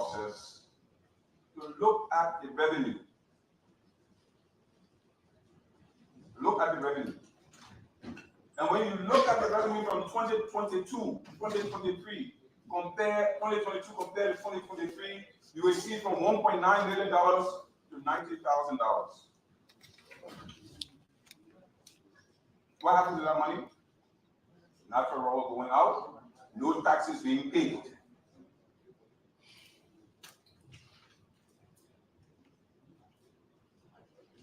process to look at the revenue. Look at the revenue. And when you look at the revenue from 2022, 2023, compare 2022 compared to 2023, you will see from $1.9 million to $90,000. What happened to that money? Natural rubber going out, no taxes being paid.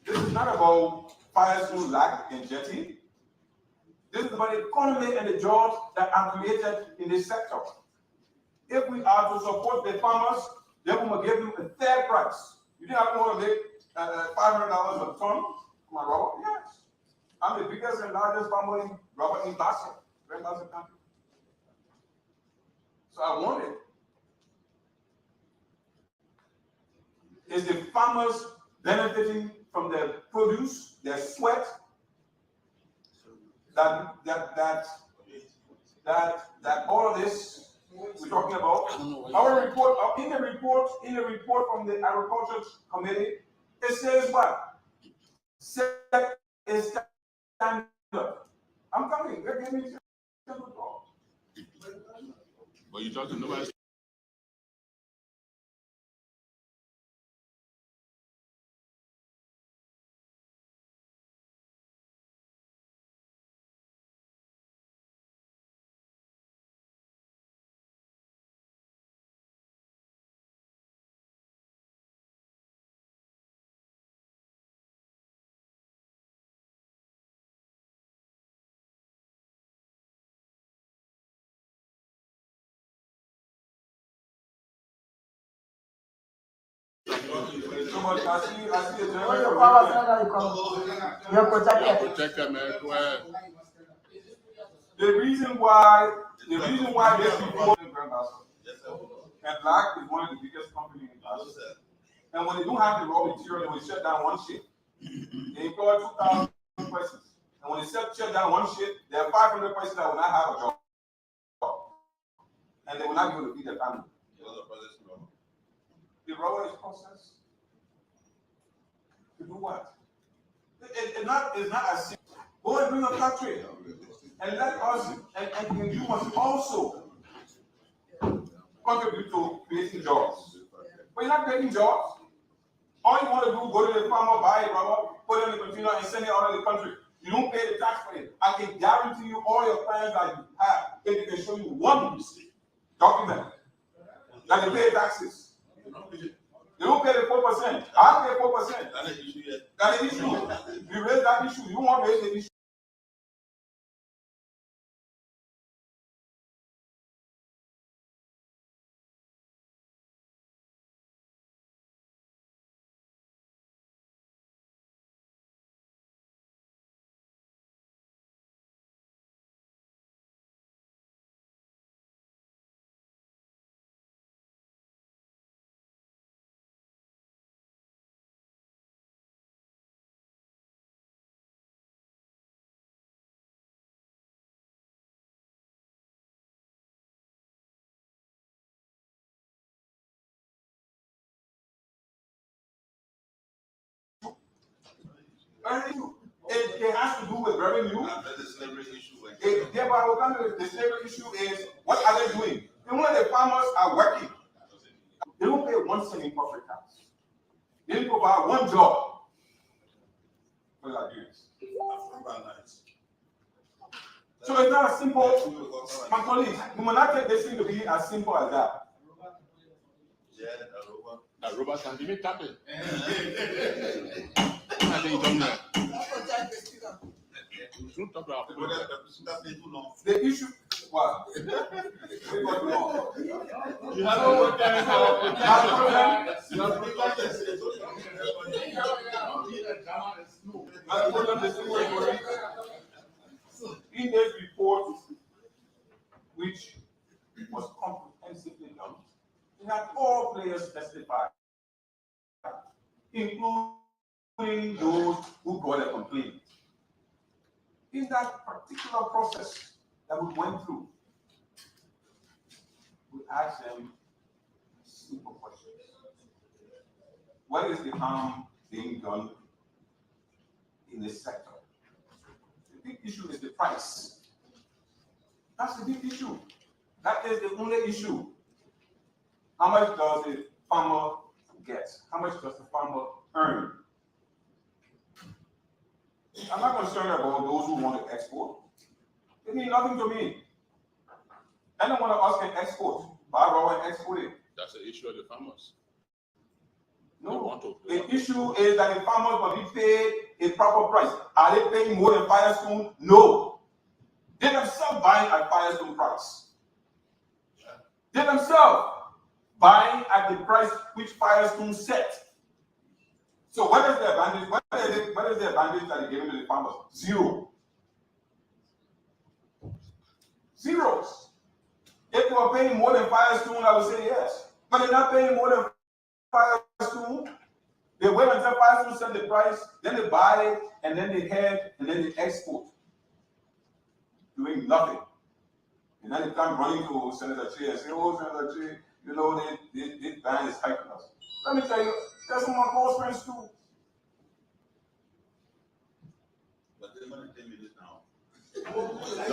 This is not about Firestone lack and jetty. This is about the economy and the jobs that are created in this sector. If we are to support the farmers, then we will give them a fair price. You think I want to make $500 a ton for my rubber? Yes. I'm the biggest and largest farmer in rubber in Basel, Grand Basel County. So I want it. Is the farmers benefiting from their produce, their sweat? That all of this we're talking about. Our report, in the report from the Agriculture Committee, it says what? Set a standard. I'm coming. They're giving me simple talk. But you talking nobody. So much, I see a When you gentleman. come outside, you come. You're protected. Protected, man. Go ahead. The reason why this report in Grand Basel, and Black is one of the biggest companies in Basel. And when they don't have the raw material, they will shut down one shift. They employ 2,000 persons. And when they shut down one shift, there are 500 persons that will not have a job. And they will not be able to feed their family. The rubber is processed to do what? It's not as simple. Go and bring a factory and let us, and you must also contribute to creating jobs. But you're not creating jobs. All you want to do, go to the farmer, buy a rubber, put it in the container, and send it out of the country. You don't pay the tax for it. I can guarantee you all your clients that you have, if they can show you one document that they pay taxes. They don't pay the 4%. I pay 4%. That's an issue yet. That's an issue. You raise that issue. You want to raise the issue. It has to do with revenue. The slavery issue. The slavery issue is, what are they doing? And when the farmers are working, they don't pay 1 cent in corporate tax. They didn't provide one job for Liberians. So it's not as simple, my colleagues, we will not take this thing to be as simple as that. That robot can give me tapping. I think you that. The issue, what? You have to work there. In this report, which was comprehensively done, we had all players testify, including those who brought a complaint. In that particular process that we went through, we asked them a simple question. what is the harm being done in this sector? The big issue is the price. That's the big issue. That is the only issue. How much does the farmer get? How much does the farmer earn? I'm not concerned about those who want to export. They mean nothing to me. Any one of us can export, buy raw and export it. That's the issue of the farmers. No, the issue is that the farmers must be paid a proper price. Are they paying more than Firestone? No. They themselves buying at Firestone price. They themselves buying at the price which Firestone set. So what is the advantage? What is the advantage that they're giving to the farmers? Zero. Zeros. If they were paying more than Firestone, I would say yes. But they're not paying more than Firestone. They wait until Firestone set the price, then they buy it, and then they head, and then they export. Doing nothing. And then they come running to Senator Che and say, oh, Senator Che, you know, this ban is helping us. Let me tell you, that's one of my close friends too. But they're going to 10 minutes now. No,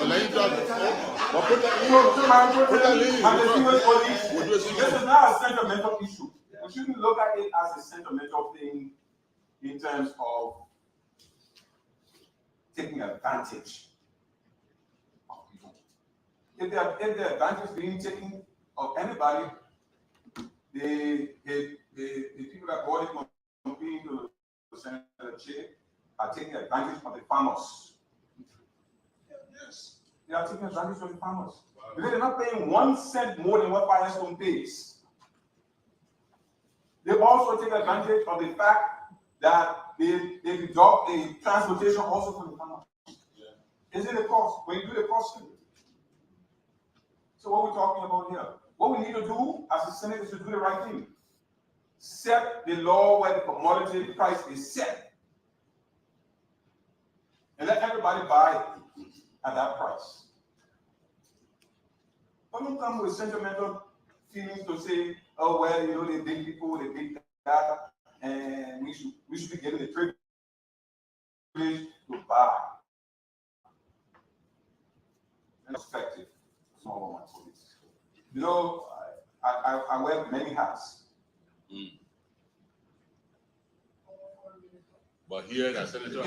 let him talk. But put that This is not a sentimental issue. We shouldn't look at it as a sentimental thing in terms of taking advantage of people. If the advantage being taken of anybody, the people that bought it competing to Senator Che are taking advantage of the farmers. Yes. They are taking advantage of the farmers. Because they're not paying 1 cent more than what Firestone pays. They also take advantage of the fact that they deduct the transportation also from the farmers. Yeah. Is it a cost? When you do the cost, so what we're talking about here, what we need to do as a Senate is to do the right thing. Set the law where the commodity price is set. And let everybody buy at that price. But don't come with sentimental feelings to say, oh well, you know, they big people, they big that, and we should be getting the privilege to buy. And effective. Small one for this. You know, I wear many hats. But here, that Senator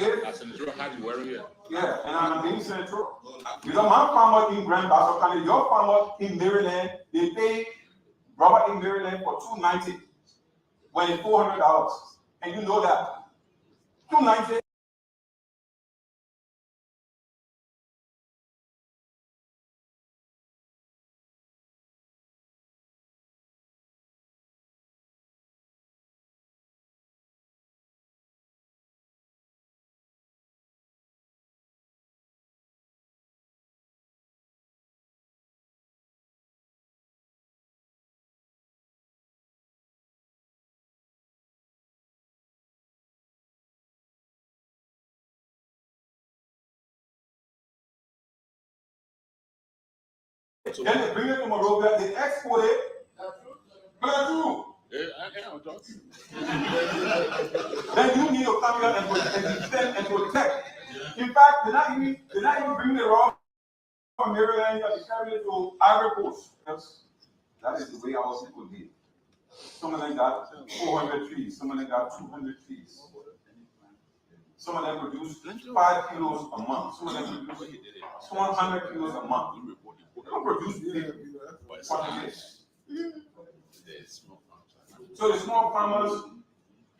had you wearing it. Yeah, and I'm being senatorial. You know, my farmer in Grand Bassa County, your farmer in Maryland, they pay rubber in Maryland for $290 when it's $400. And you know that. $290. Then they bring it to Monrovia, they export it. But true. Then you need to come here and defend and protect. In fact, they're not even bringing the raw from Maryland, they carry it to Ivory Coast. That is the way our people live. Some of them got 400 trees, some of them got 200 trees. Some of them produce 5 kilos a month, some of them produce 100 kilos a month. They don't produce big quantities. So the small farmers,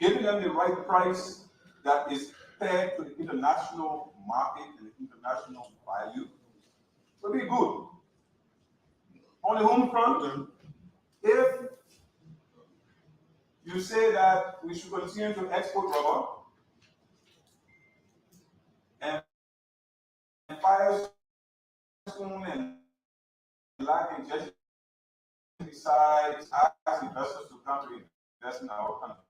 giving them the right price that is fair to the international market and the international value will be good. On the home front, if you say that we should continue to export rubber and Firestone and Black and just besides ask investors to come to invest in our country.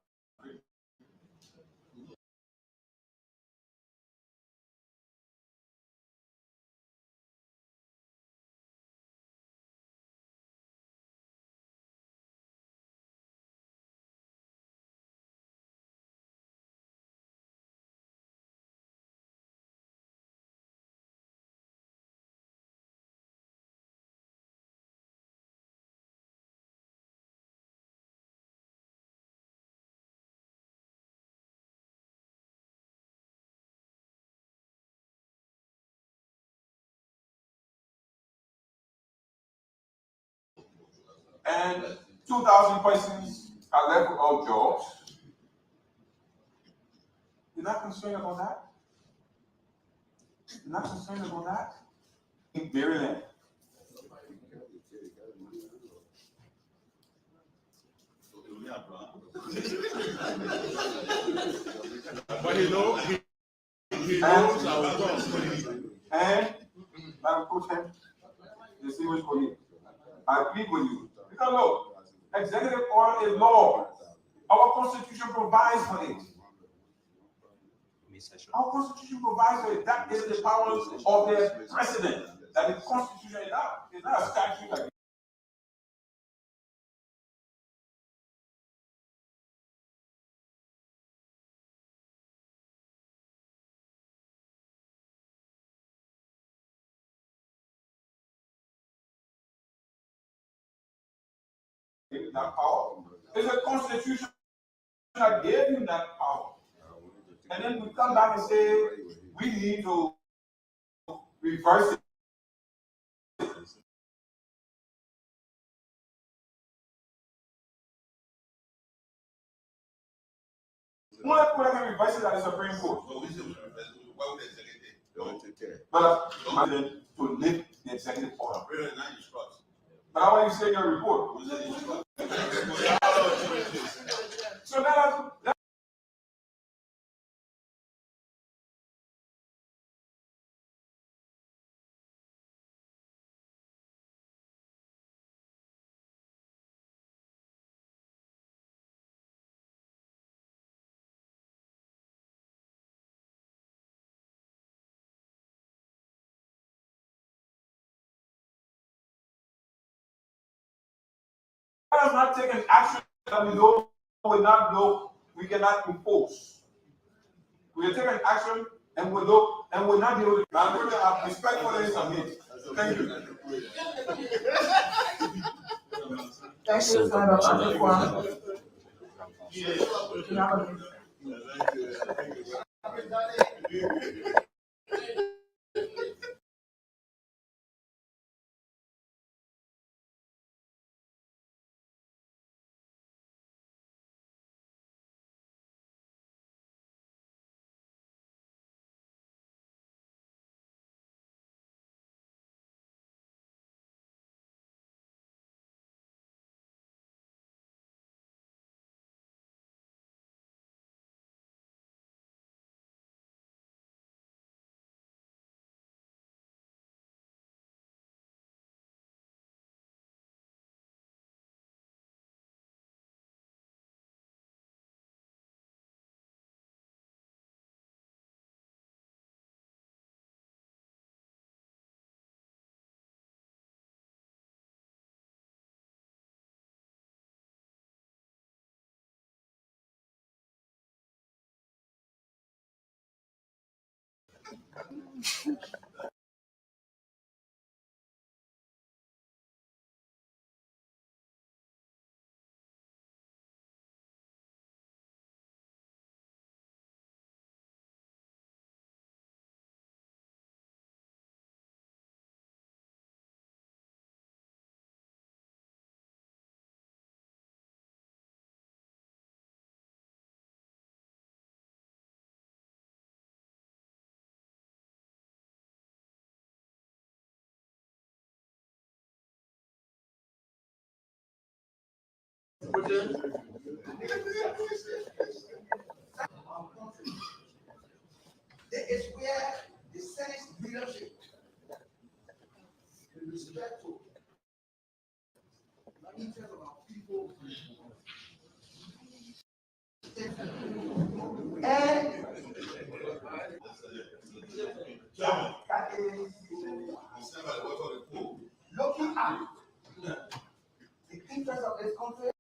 and 2,000 persons are left without jobs. You're not concerned about that? You're not concerned about that? In Liberian. But he knows our thoughts. And I put him, the serious for you. I plead with you. Because look, executive order is law. Our constitution provides for it. Our constitution provides for it. That is the powers of the president. That the constitution is not a statute like that power. It's a constitution that gave him that power. And then we come back and say we need to reverse it. One of them can reverse it at the Supreme Court. But to lift the executive order. But how are you saying your report? So that is not taking action that we know will not know we cannot enforce. We are taking action and we know and will not be able to. I'm going to have respect for this submit. Thank you. Thank you, Senator. There is where the Senate leadership is respectful the interest of our people and that is looking at the interest of this country.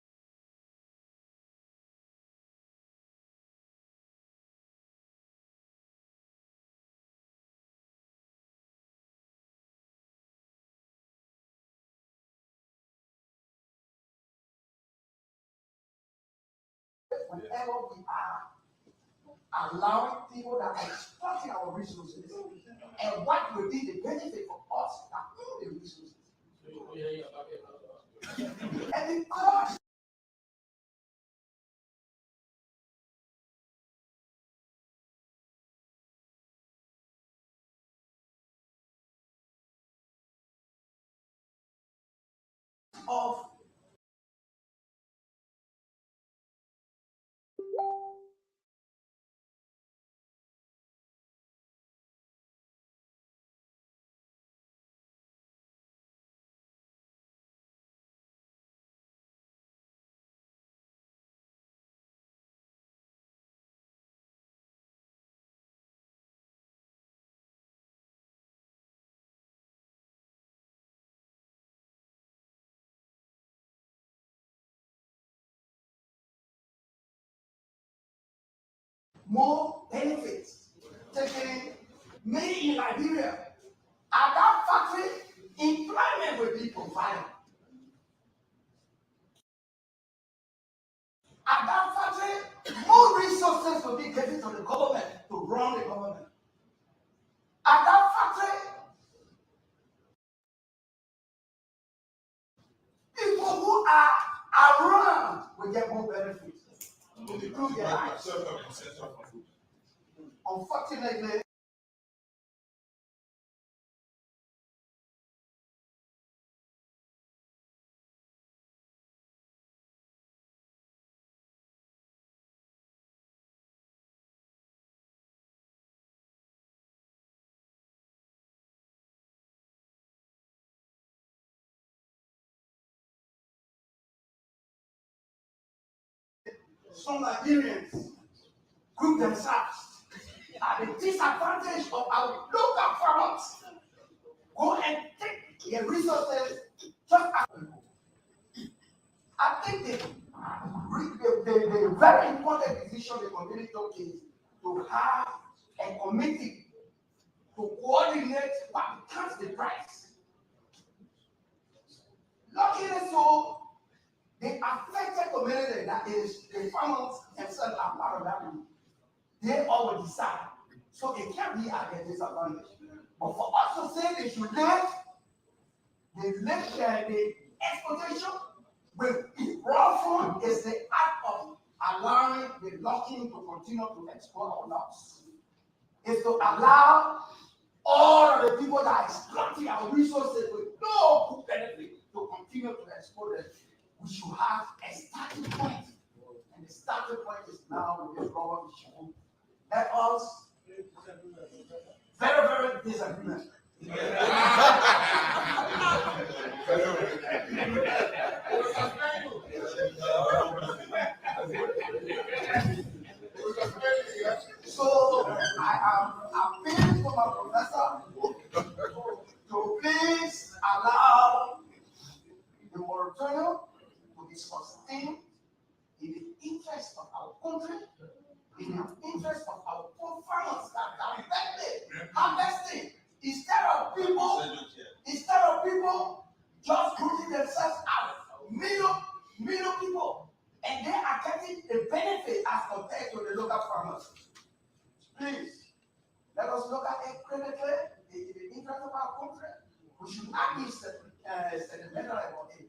Whenever we are allowing people that are exploiting our resources, and what will be the benefit for us that own the resources? And because of more benefits taken many in Liberia. At that factory, employment will be provided. At that factory, more resources will be given to the government to run the government. At that factory, people who are around will get more benefits to improve their lives. Unfortunately, some Liberians group themselves at the disadvantage of our local farmers. Go and take their resources just as I think the very important decision the community took is to have a committee to coordinate what becomes the price. Luckily so, the affected community, that is the farmers themselves are part of that group, they all will decide. So it can't be at their disadvantage. But for us to say they should the exploitation with raw food is the act of allowing the locking to continue to exploit our loss. Is to allow all of the people that are exploiting our resources with no good benefit to continue to exploit it. We should have a starting point. And the starting point is now with the raw issue. Let us very disagreement. So I am appealing to my professor to please allow the moratorium to be sustained in the interest of our country, in the interest of our poor farmers that are harvesting, instead of people just putting themselves out, million people, and they are getting a benefit as compared to the local farmers. Please, let us look at it critically in the interest of our country. We should not be sentimental about it.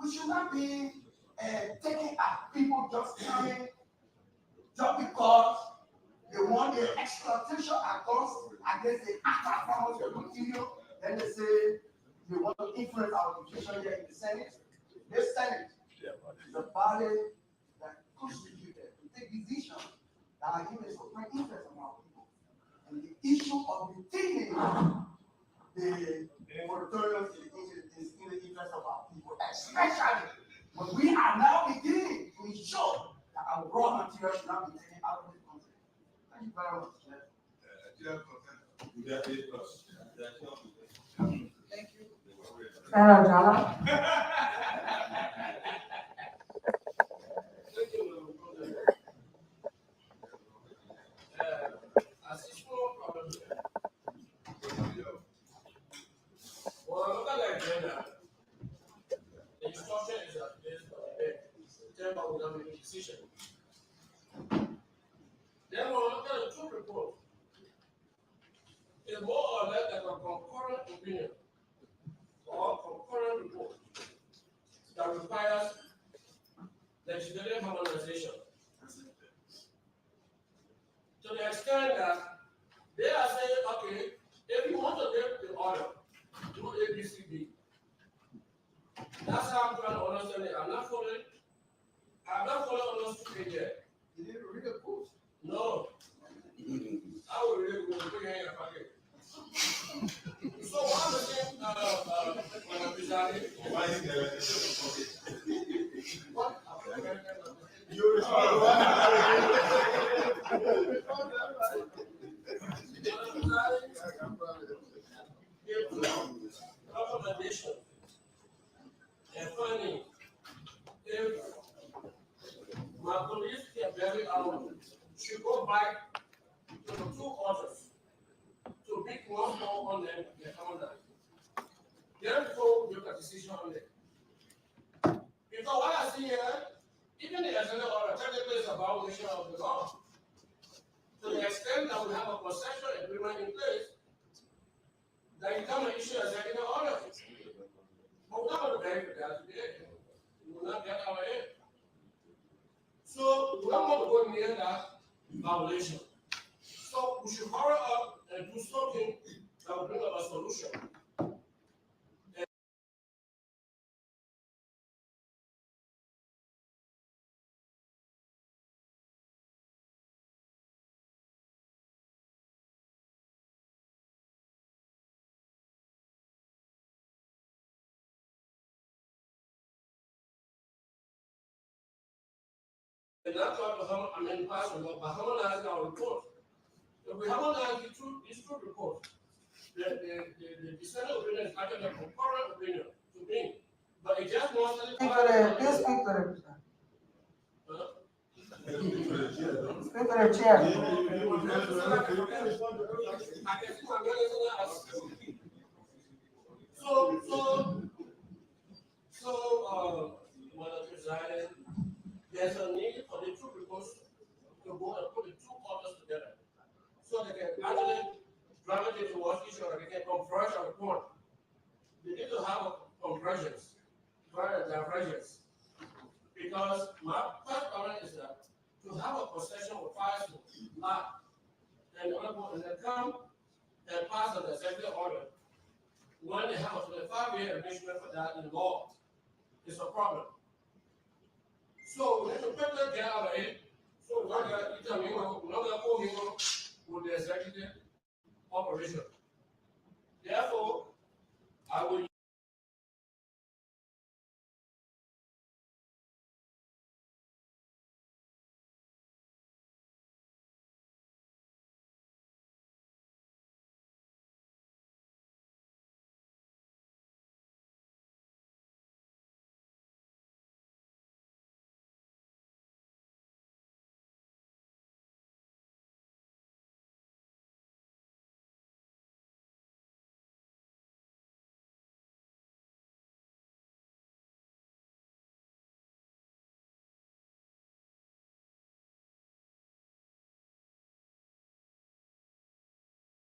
We should not be taking at people just coming just because they want the exploitation against the actual farmers to continue. Then they say they want to influence our situation here in the Senate. This Senate is a body that constituted to take decisions that are in the supreme interest of our people. And the issue of retaining the moratorium is in the interest of our people, especially when we are now beginning to ensure that our raw material should not be taken out of the country. Thank you very much. Thank you. Sarah Jala. Well, look at the agenda. The instruction is that based on the bed. The chamber will not make a decision. Then we'll look at the two reports. It's more or less like a concurrent opinion or concurrent report that that requires legislative harmonization. To the extent that they are saying, okay, if you want to give the order, do A, B, C, D. That's how I'm trying to understand it. I'm not following on those 2 pages yet. You didn't read the books. No. I will really go put your hand in your pocket. So what I'm saying, when I'm presiding, Why is there? what? You Recommendation and funding. If my police can very out, should go back to the 2 orders to pick one more on them and come on that. Therefore, make a decision on it. Because what I see here, even the extended order technically is a violation of the law. To the extent that we have a concession agreement in place, that you come and issue a executive order. But we're not going to beg for that today. We will not get our aid. So we don't want to go near that violation. So we should hurry up and do something that will bring up a solution. And that's why pass a law, but harmonizing our report. If we harmonize these two reports, the dissenting opinion is actually a concurrent opinion to me. But it just wants to. Please speak to the chair. I can see my manager. When I'm presiding, there's a need for the two reports to go and put the 2 orders together. So they can actually drive it into one issue or they can converge on the point. They need to have a convergence, rather than divergence. Because my first comment is that to have a possession requires a lot. And they come and pass an executive order when they have a 25-year arrangement for that in law, it's a problem. So we need to quickly get out of it. So we're not going to with the executive operation. Therefore, I will.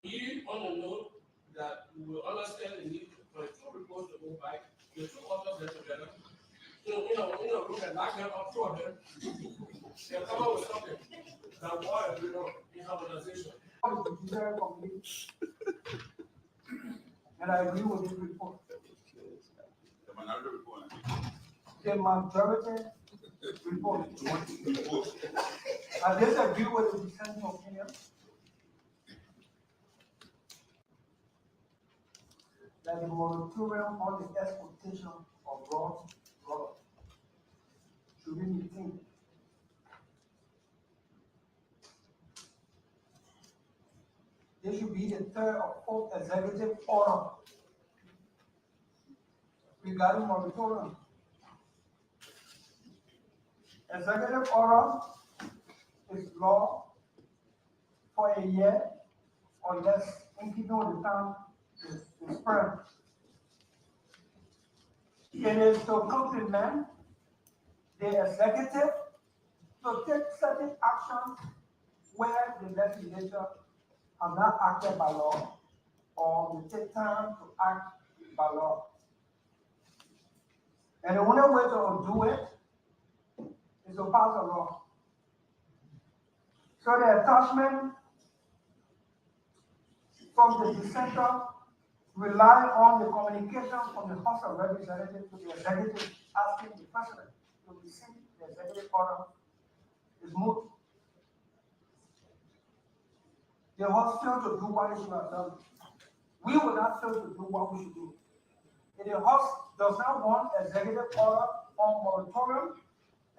You on the note that we will understand the need for 2 reports to go back, the 2 authors get together, room and knock them up 2 of them, and come up with something that will in harmonization. And I agree with this report. The minority report. The majority report. I disagree with the dissenting opinion. That the moratorium on the exportation of raw products should be maintained. There should be the 3rd or 4th executive order regarding moratorium. Executive order is law for a year or less in keeping with the time is spread. It is to complement the executive to take certain actions where the legislature has not acted by law or will take time to act by law. And the only way to undo it is to pass a law. So the attachment from the dissenter rely on the communication from the House of Representatives to the executive asking the president to rescind the executive order is moot. The House failed to do what it should have done. We will not fail to do what we should do. If the House does not want executive order on moratorium,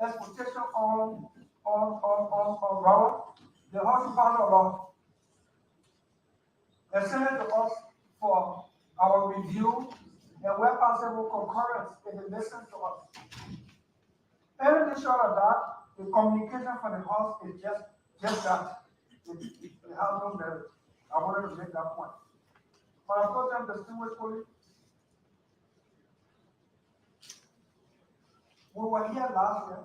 exportation on rubber, the House should pass a law and send it to us for our review and where possible concurrence if it listens to us. Anything short of that, the communication from the House is just that. It has no merit. I wanted to make that point. But of course, I'm distinguished colleagues. We were here last year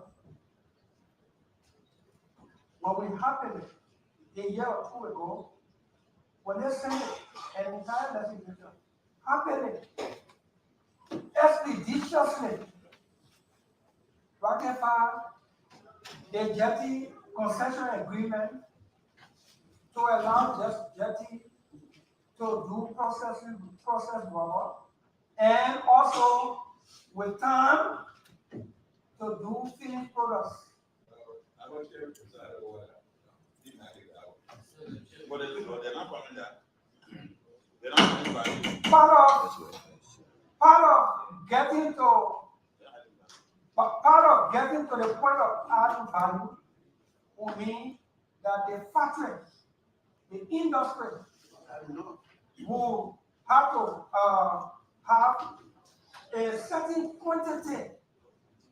when we happened a year or two ago, when they sent an entire legislation happening expeditiously ratify the jetty concession agreement to allow just jetty to do process rubber and also with time to do finished products. I want you to decide what didn't I get out. But they're not coming that. They're not coming back. Part of getting to the point of adding value will mean that the factory, the industry, will have to have a certain quantity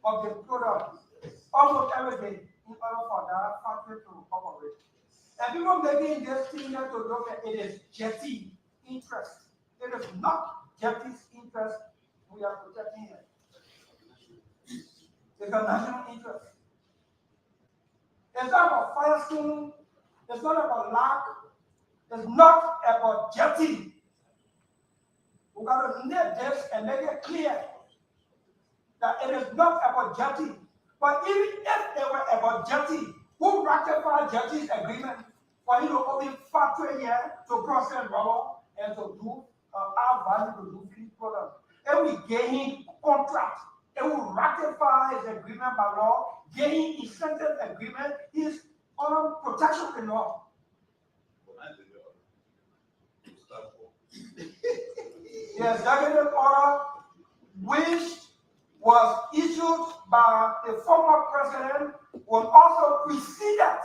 of the product almost every day in order for that factory to operate. And people making this thing here to look at it is jetty interest. It is not jetty's interest we are protecting here. It's a national interest. It's not about Firestone, it's not about lack, it's not about jetty. We got to net this and make it clear that it is not about jetty. But even if it were about jetty, who ratified jetty's agreement for you to open factory here to process rubber and to do our value to do finished product? And we gave him contract. It will ratify his agreement by law, gaining incentive agreement, his protection in law. The executive order, which was issued by the former president, was also preceded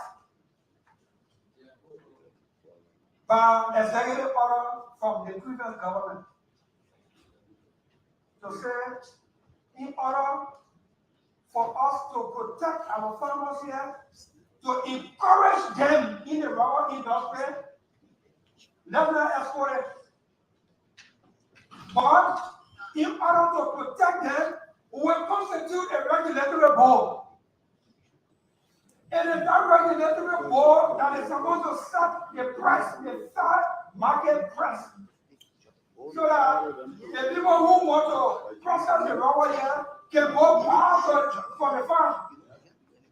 by executive order from the previous government. To say, in order for us to protect our farmers here, to encourage them in the rubber industry, let's not export it. But in order to protect them, we will constitute a regulatory board. It is that regulatory board that is supposed to set the price, the fair market price. So that the people who want to process the rubber here can go back for the farm.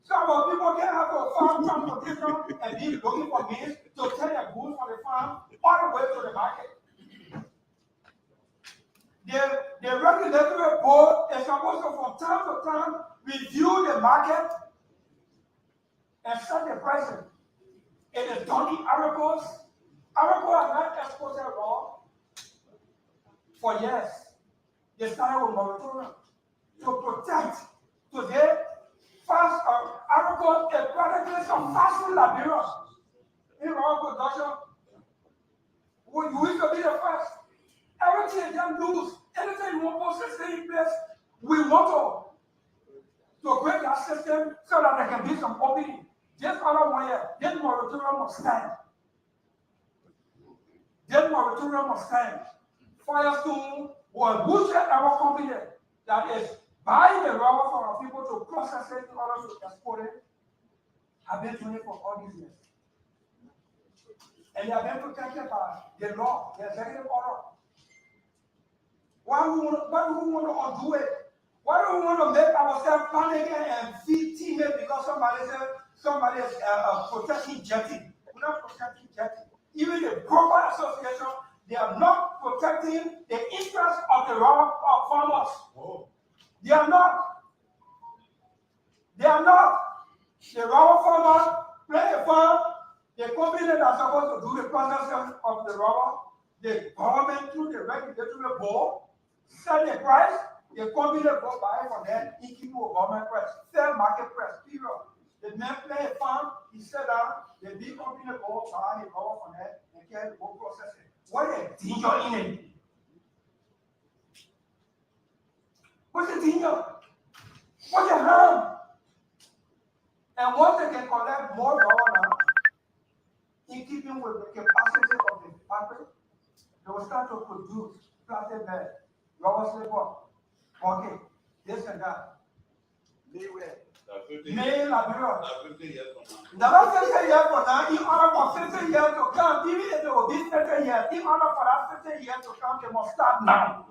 Some of people can have a farm transportation and be looking for means to take the goods from the farm all the way to the market. The regulatory board is supposed to, from time to time, review the market and set the pricing. It is done in articles. Articles are not exported raw for years. They started with moratorium to protect. Today, fast articles is practically some fast food Liberia in raw production. We used to be the first. Everything is just loose. Anything you want to stay in place, we want to break that system so that there can be some opening. This other one here, this moratorium must stand. This moratorium must stand. Firestone will boost our company that is buying the rubber for our people to process it in order to export it. Have been doing it for all these years. And they have been protected by the law, the executive order. Why do we want to undo it? Why do we want to make ourselves panic and feel timid because somebody said somebody is protecting jetting? We're not protecting jetting. Even the broker association, they are not protecting the interests of the raw farmers. Oh. They are not. They are not. The raw farmers play a farm. The company that are supposed to do the processing of the rubber, the government through the regulatory board set the price. The company go buy from them, equal to government price, fair market price, period. The man play a farm, he set down, the big company go buy the rubber from them and get go process it. What a danger in it. What's the danger? What's the harm? And once they can collect more rubber now, in keeping with the capacity of the factory, they will start to produce plastic bag, rubber slipper, okay, this and that. May Liberia. That's 50 years from Now, not 50 years from now, in order for 50 years to come, even if it will be 50 years, in order for that 50 years to come, they must start now.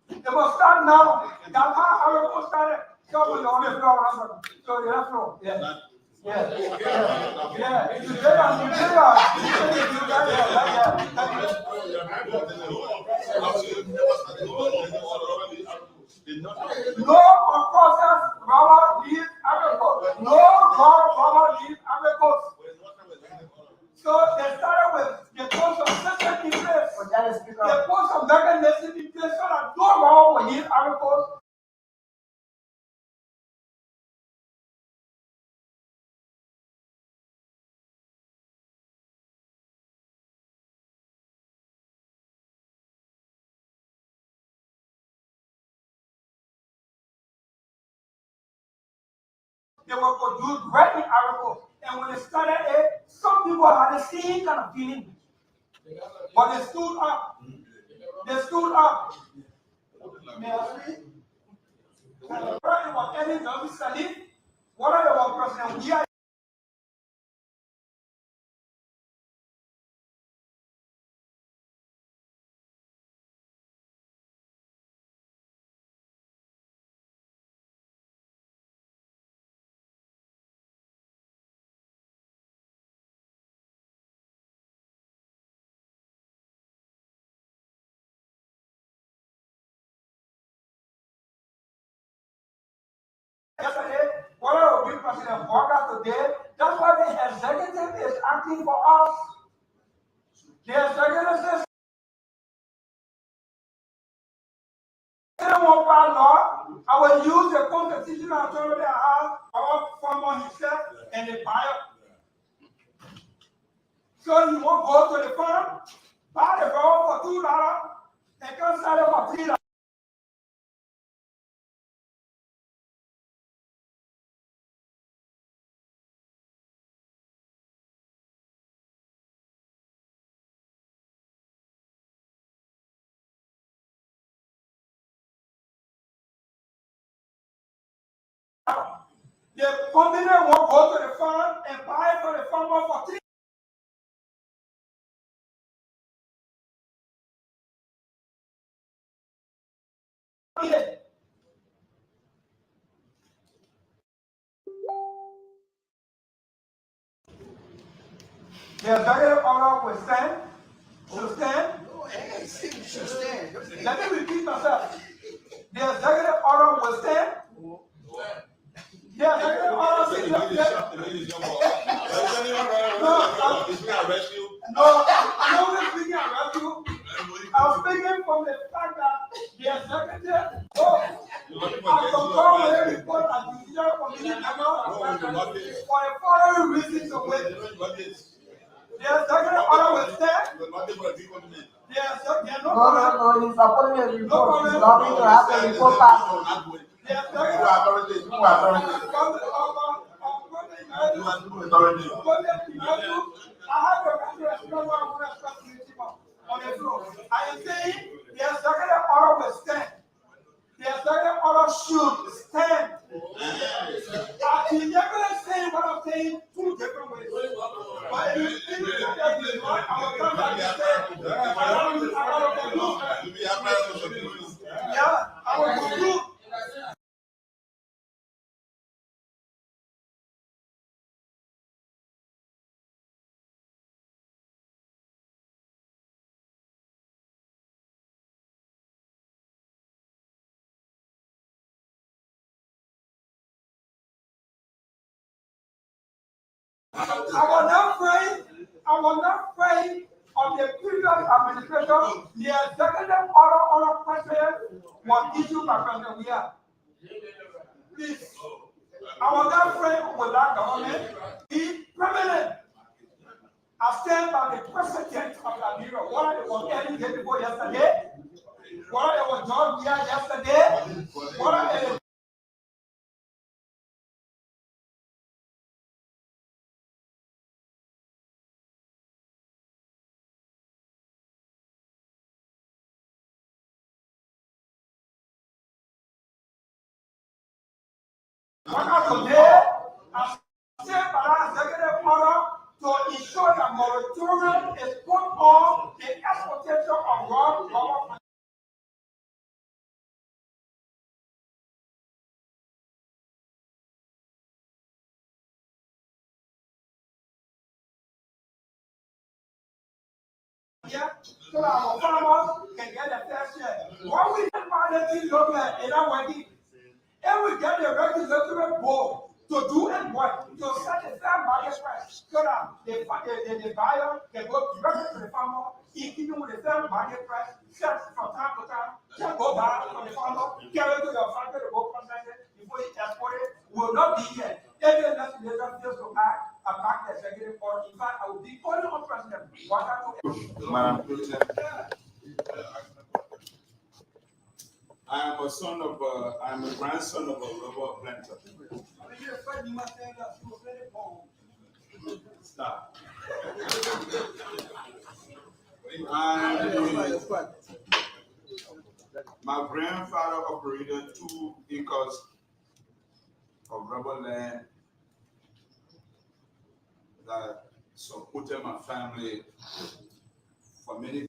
They must start now. That's how Arab started. So we on the floor, so the floor. Yeah. Yeah. Yeah. You say no unprocessed rubber leaves agriculture. No rubber leaves agriculture. So they started with the post of system in place. The post of mechanism in place so that no rubber will leave agriculture. They were produced right in agriculture. And when they started it, some people had the same kind of feeling. But they stood up. They stood up. May I speak? And the president was telling them, Mr. Lee, what are the one president? We are yesterday, what are we president walk out today? That's why the executive is acting for us. The executive says, law, I will use the constitutional authority I have, our farmer himself, and the buyer. So you won't go to the farm, buy the rubber for $2, and come sell it for $3. The company won't go to the farm and buy it for the farmer for $3. The executive order will stand. Should stand. Should stand. Let me repeat myself. The executive order will stand. The executive order will stand. No, I'm not speaking about you. I'm speaking from the fact that the executive, I concur with the report and the judicial committee for the following reasons of which the executive order will stand. No, he's supporting a report. He's not going to have a report back. The executive I have a responsibility on the floor. I am saying the executive order will stand. The executive order should stand. I'm never saying what I'm saying two different ways. But if you think that is right, I will come back and say, I will conclude. Yeah, I will conclude. not afraid of the previous administration. The executive order on the president was issued by President Weah. Please, I was not afraid with that government. Be permanent. I stand by the president of Liberia. Whether it was any day before yesterday, whether it was John Weah yesterday, whether it is today, I stand by that executive order to ensure that moratorium is put on the exportation of raw rubber. Yeah, so that our farmers can get a fair share. What we didn't find anything look at in our working, and we get the regulatory board to do and what to set a fair market price so that the buyer can go directly to the farmer in keeping with the fair market price set from time to time. Just go buy from the farmer, carry it to your factory to go process it before you export it. Will not be here. Every legislator feels to act about the executive order. In fact, I will be calling on President Madam President, I am a son of I am a grandson of a rubber planter. Stop. My grandfather operated 2 acres of rubber land that supported my family for many.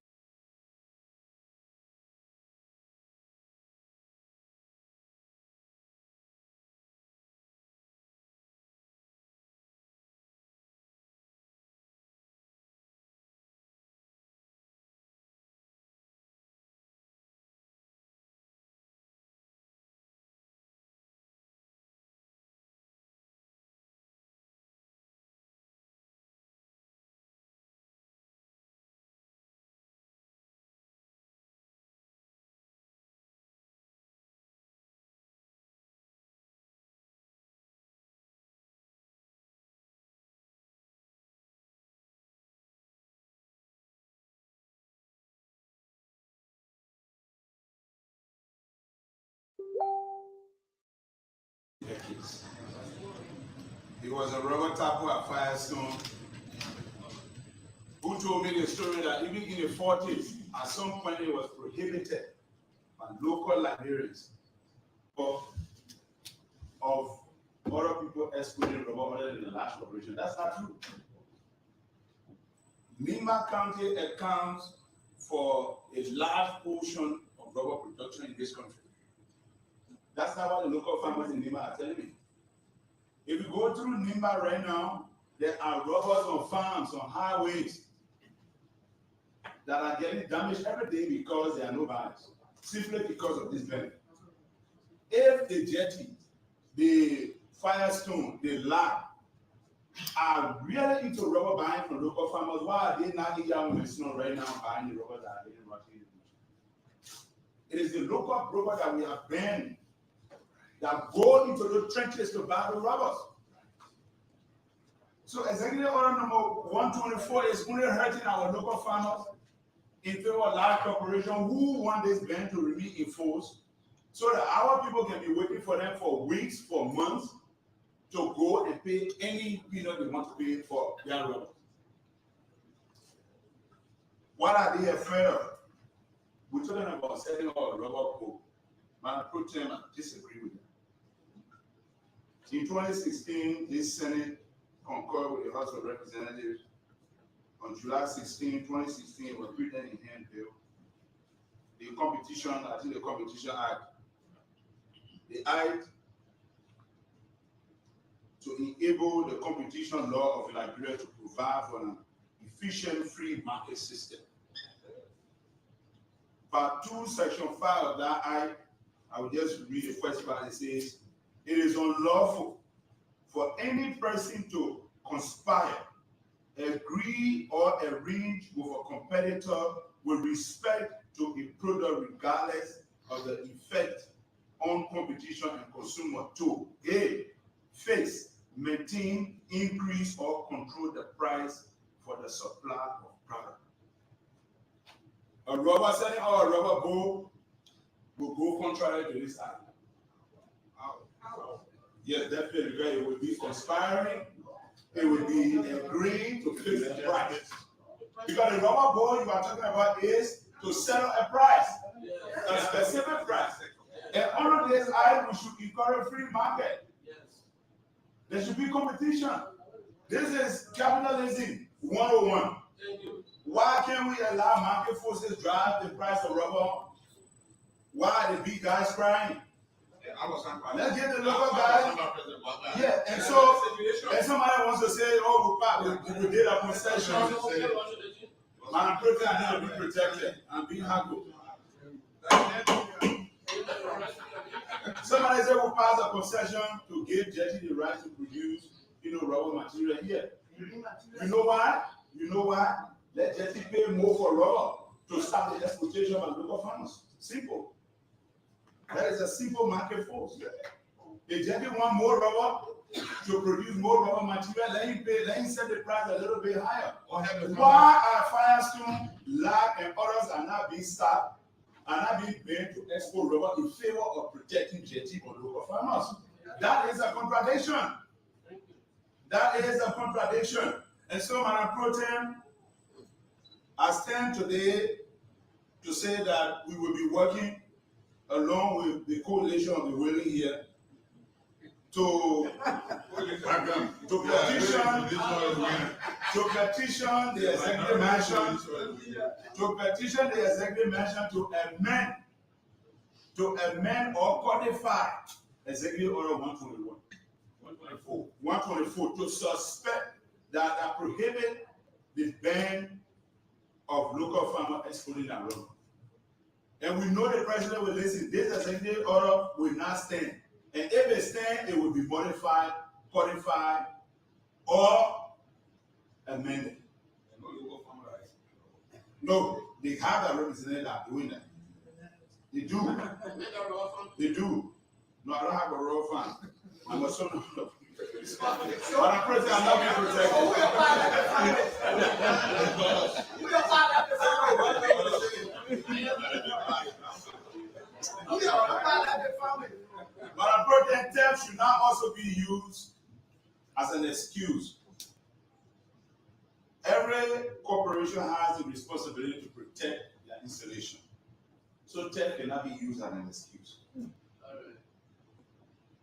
He was a rubber tapper at Firestone who told me the story that even in the 40s, at some point it was prohibited by local Liberians of other people exporting rubber other than the large corporation. That's not true. Nima County accounts for a large portion of rubber production in this country. That's not what the local farmers in Nima are telling me. If you go through Nimba right now, there are rubbers on farms, on highways that are getting damaged every day because there are no buyers, simply because of this ban. If the jetty, the Firestone, the lab are really into rubber buying from local farmers, why are they not here on the snow right now buying the rubber that are getting rotten? It is the local broker that we have banned that go into the trenches to buy the rubbers. So executive order number 124 is only hurting our local farmers in favor of large corporations who want this ban to remain in force so that our people can be waiting for them for weeks, for months, to go and pay any peanut they want to pay for their rubbers. What are they afraid of? We're talking about setting up a rubber pool. My pro-tem, I disagree with that. In 2016, this Senate concurred with the House of Representatives. On July 16, 2016, it was written in hand bill. The Competition, I think the Competition Act, the act to enable the competition law of Liberia to provide for an efficient free market system. Part 2, Section 5 of that act, I will just read the first part. It says, it is unlawful for any person to conspire, agree, or arrange with a competitor with respect to a product regardless of the effect on competition and consumer to A, fix, maintain, increase, or control the price for the supply of product. A rubber selling or a rubber bull will go contrary to this act. Yes, definitely, because it would be conspiring, it would be agreeing to fix the price. Because the rubber bull you are talking about is to settle a price, a specific price. And under this act, we should encourage free market. There should be competition. This is capitalism 101. Why can't we allow market forces drive the price of rubber? Why are the big guys crying? Let's get the local guys. Yeah, and so and somebody wants to say, oh, we did a concession. Man, protect and be protected and be humble. Somebody said we pass a concession to give Jetty the right to produce, rubber material here. You know why? Let Jetty pay more for rubber to start the exportation of local farmers. Simple. That is a simple market force. If Jetty want more rubber to produce more rubber material, let him set the price a little bit higher. Why are Firestone, Lag, and others are not being stopped, are not being paid to export rubber in favor of protecting Jetty or local farmers? That is a contradiction. And so, Madam Pro Tem, I stand today to say that we will be working along with the coalition of the willing here to petition the executive mansion to amend or codify executive order 124 to suspend that prohibit the ban of local farmer exporting their rubber. And we know the president will listen. This executive order will not stand. And if it stands, it will be modified, codified, or amended. No, they have a representative that are doing that. They do. No, I don't have a raw fund. I'm a son of but I'm protected. I'm not being protected. But I'm protected. Term should not also be used as an excuse. Every corporation has the responsibility to protect their installation. So theft cannot be used as an excuse.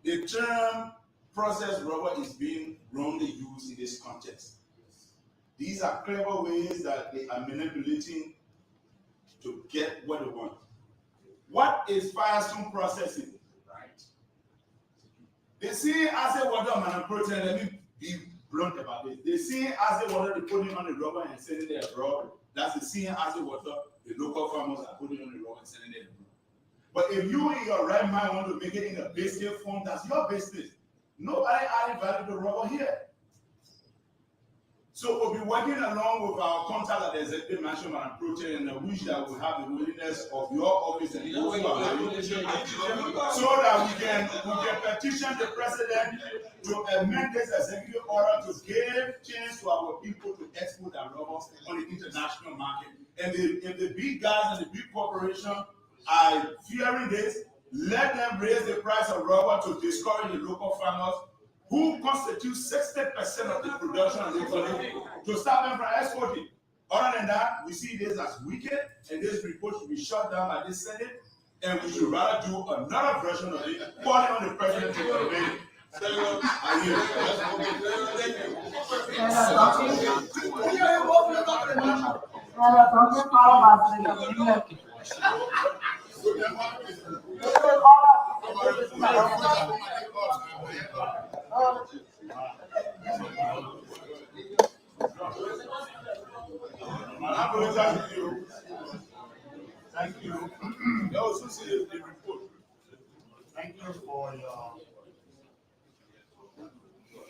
The term processed rubber is being wrongly used in this context. These are clever ways that they are manipulating to get what they want. What is Firestone processing? Right. They see as a water manufacturer, let me be blunt about this. They see as a water, they put it on the rubber and sending it abroad. That's the seeing as a water, the local farmers are putting on the rubber and sending it abroad. But if you in your right mind want to make it in a business form, that's your business. Nobody added value to rubber here. So we'll be working along with our contact at the executive management and approaching, and I wish that we have the willingness of your office and so that we can petition the president to amend this executive order to give chance to our people to export their rubber on the international market. And if the big guys and the big corporations are fearing this, let them raise the price of rubber to discourage the local farmers who constitute 60% of the production locally to stop them from exporting. Other than that, we see this as wicked, and this report should be shut down by this Senate, and we should rather do another version of it, calling on the president to amend it. Thank you. You also see the report. Thank you for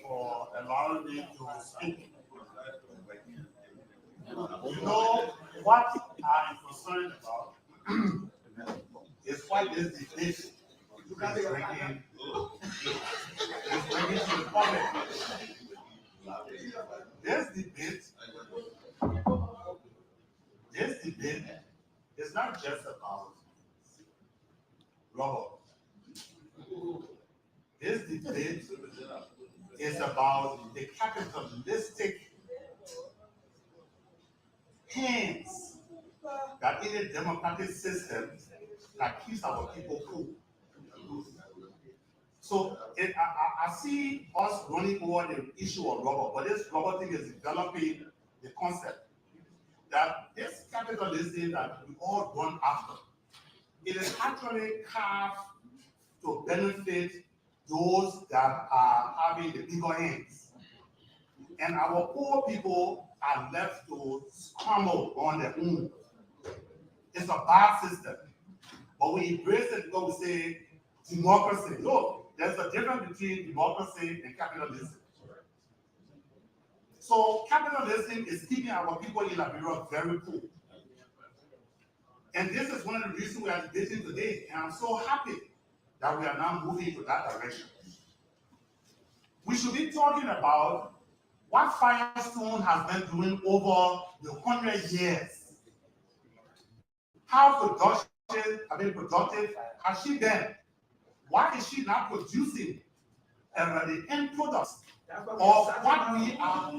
for allowing me to speak. You know what I'm concerned about is what this debate is bringing to the public. This debate is not just about rubber. This debate is about the capitalistic hands that in a democratic system that keeps our people cool. So I see us running over the issue of rubber, but this rubber thing is developing the concept that this capitalism that we all run after, it is actually carved to benefit those that are having the bigger hands. And our poor people are left to scramble on their own. It's a bad system. But we embrace it because we say democracy. Look, there's a difference between democracy and capitalism. So capitalism is keeping our people in Liberia very poor. And this is one of the reasons we are debating today. And I'm so happy that we are now moving to that direction. We should be talking about what Firestone has been doing over the 100 years. How productive has she been? Why is she not producing the end products of what we are?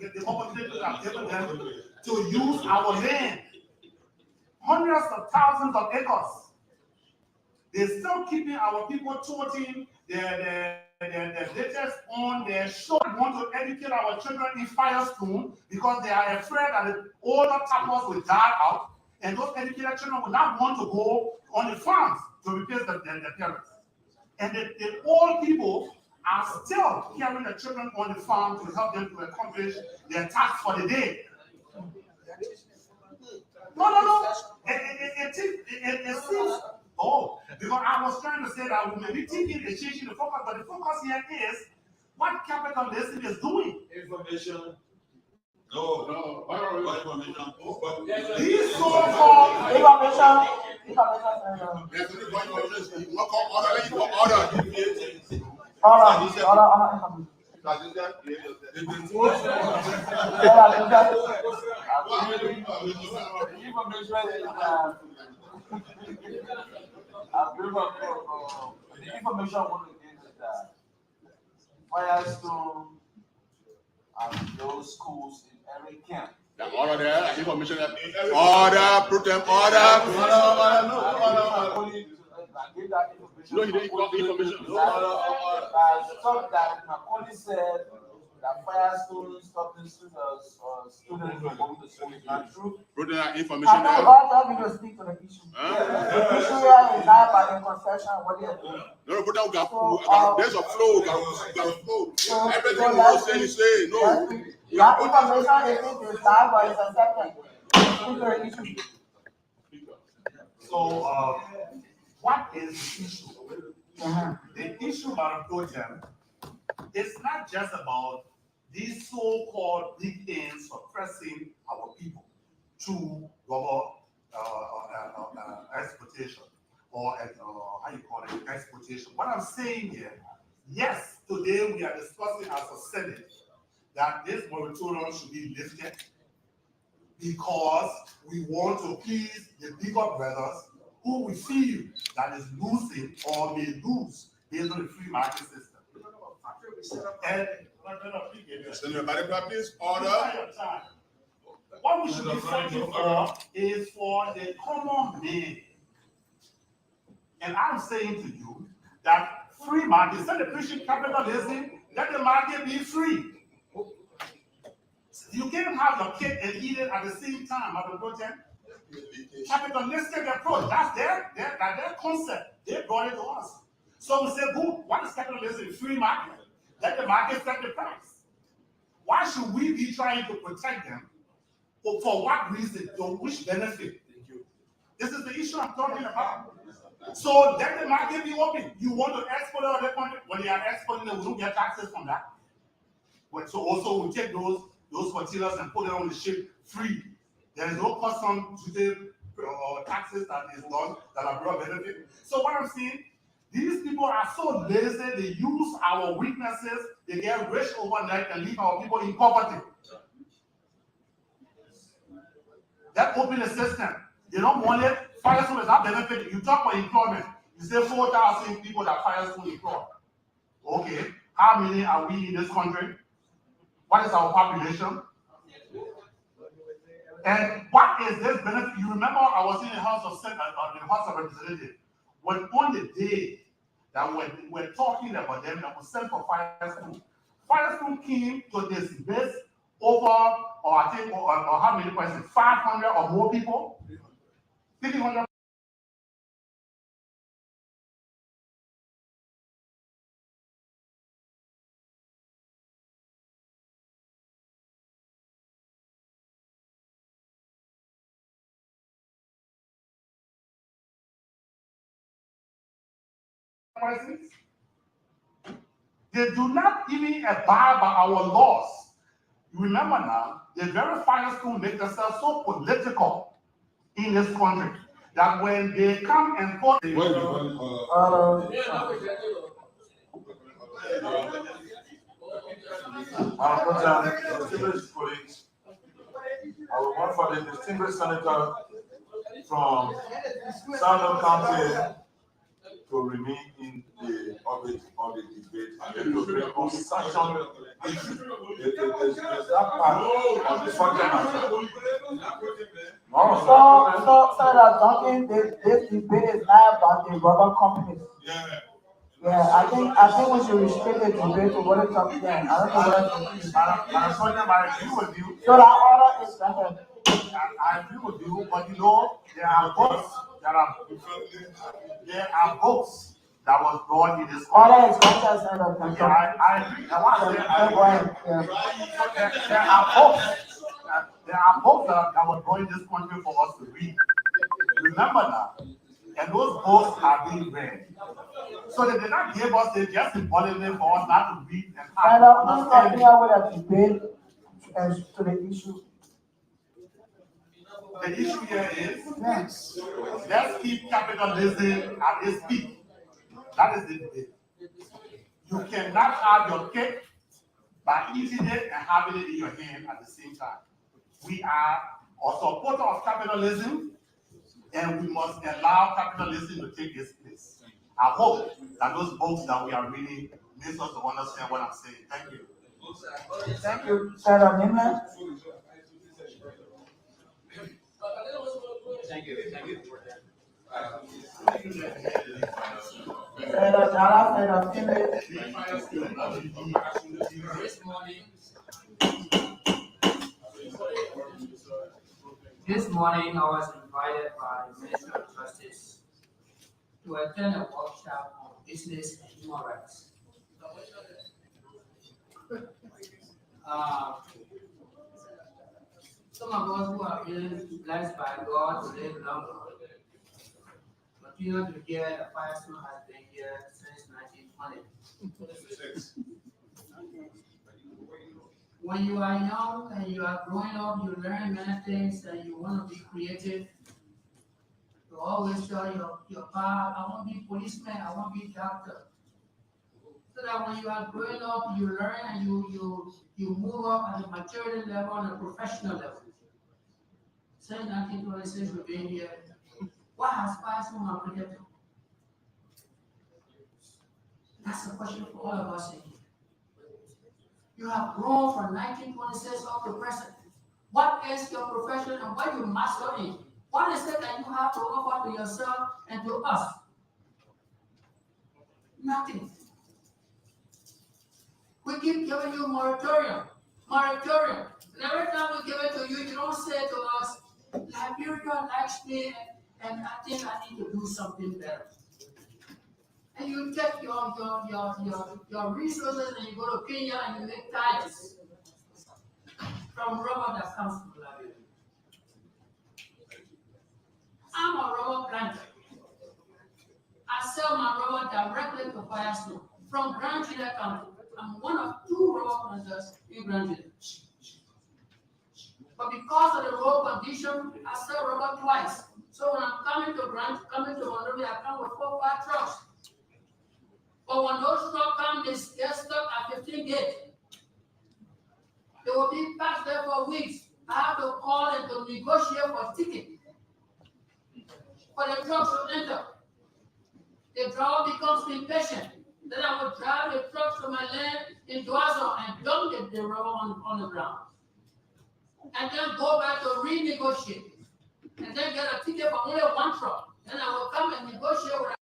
The opportunity that given them to use our land, hundreds of thousands of acres. They're still keeping our people toting their latest on their show. They want to educate our children in Firestone because they are afraid that the older tappers will die out, and those educated children will not want to go on the farms to replace their parents. And the old people are still carrying the children on the farm to help them to accomplish their task for the day. No. It seems, because I was trying to say that we may be thinking and changing the focus, but the focus here is what capitalism is doing. Information. No. Information. These so-called Information. The information I want to give is that Firestone and those schools in every camp. The order there, information. Order, put them order. I give that information. No, you didn't got the information. Something that Macaulay said that Firestone stopping students from going to school is not true. Put that I information know there. about that to speak to the issue. The issue here is not about the concession, what they are doing. No, put down, there's a flow, flow. Everything you say, no. That information is designed by its acceptance. Speak to the issue. So, what is the issue? The issue about Protem is not just about these so-called big ends suppressing our people through rubber exploitation or how you call it, exploitation. What I'm saying here, yes, today we are discussing as a Senate that this moratorium should be lifted because we want to please the bigger brothers who we feel that is losing or may lose based on the free market system. And please order. What we should be fighting for is for the common man. And I'm saying to you that free market, instead of pushing capitalism, let the market be free. You can't have your cake and eat it at the same time, Madam President. capitalistic approach. That's their concept. They brought it to us. So we say, good, what is capitalism? Free market. Let the market set the price. Why should we be trying to protect them? For what reason? To which benefit? This is the issue I'm talking about. So let the market be open. You want to export out the country? When they are exporting, we don't get taxes from that. But so also we take those materials and put it on the ship free. There is no custom duty or taxes that is done that are brought benefit. So what I'm saying, these people are so lazy, they use our weaknesses, they get rich overnight and leave our people in poverty. That open the system. They don't want it. Firestone is not benefit. You talk about employment. You say 4,000 people that Firestone employ. Okay, how many are we in this country? What is our population? And what is this benefit? You remember I was in the House of Senate, the House of Representatives, when on the day that we're talking about them that was sent for Firestone. Firestone came to this base over, or I think, or how many questions? 500 or more people? 300. They do not even abide by our laws. You remember now, the very Firestone make themselves so political in this country that when they come and vote, Distinguished colleagues, I will want for the distinguished senator from Sandal County to remain in the orbit of the debate and to bring concession issue. There's that part of the subject matter. So that talking, this debate is not about the rubber companies. Yeah, I think we should restrict the debate to what it's up again. I don't know what else. I agree with you. So that order is standard. I agree with you, but you know, there are books that was brought in this country. Order is conscious and of control. I agree. That's why there are books that were brought in this country for us to read. Remember that. And those books are being read. So they did not give us, they just embodied them for us not to read and have And please continue with the debate as to the issue. The issue here is, let's keep capitalism at its peak. That is the debate. You cannot have your cake by eating it and having it in your hand at the same time. We are a supporter of capitalism, and we must allow capitalism to take its place. I hope that those books that we are reading makes us to understand what I'm saying. Thank you. Thank you, Senator Nimland. Thank you. Senator Jara, Senator Finlay. This morning I was invited by the Minister of Justice to attend a workshop on business and human rights. Some of us who are feeling blessed by God to live longer continue to hear that Firestone has been here since 1920. When you are young and you are growing up, you learn many things and you want to be creative. You always tell your father, I want to be policeman, I want to be doctor. So that when you are growing up, you learn and you move up at the maturity level and a professional level. Since 1926, we've been here. What has Firestone completed? That's a question for all of us in here. You have grown from 1926 up to present. What is your profession and what you master in? What is it that you have to offer to yourself and to us? Nothing. We keep giving you moratorium. And every time we give it to you, you don't say to us, Liberia likes me, and I think I need to do something better. And you take your resources and you go to Kenya and you make tires from rubber that comes from Liberia. I'm a rubber planter. I sell my rubber directly to Firestone from Grand Julia County. I'm one of 2 rubber planters in Grand Julia. But because of the road condition, I sell rubber twice. So when I'm coming to Monrovia, I come with 4 or 5 trucks. But when those trucks come, they get stuck at 15 gate. They will be packed there for weeks. I have to call and to negotiate for ticket for the trucks to enter. The driver becomes impatient. Then I will drive the trucks to my land in Duazo and dump the rubber on the ground. And then go back to renegotiate. And then get a ticket for only 1 truck. Then I will come and negotiate with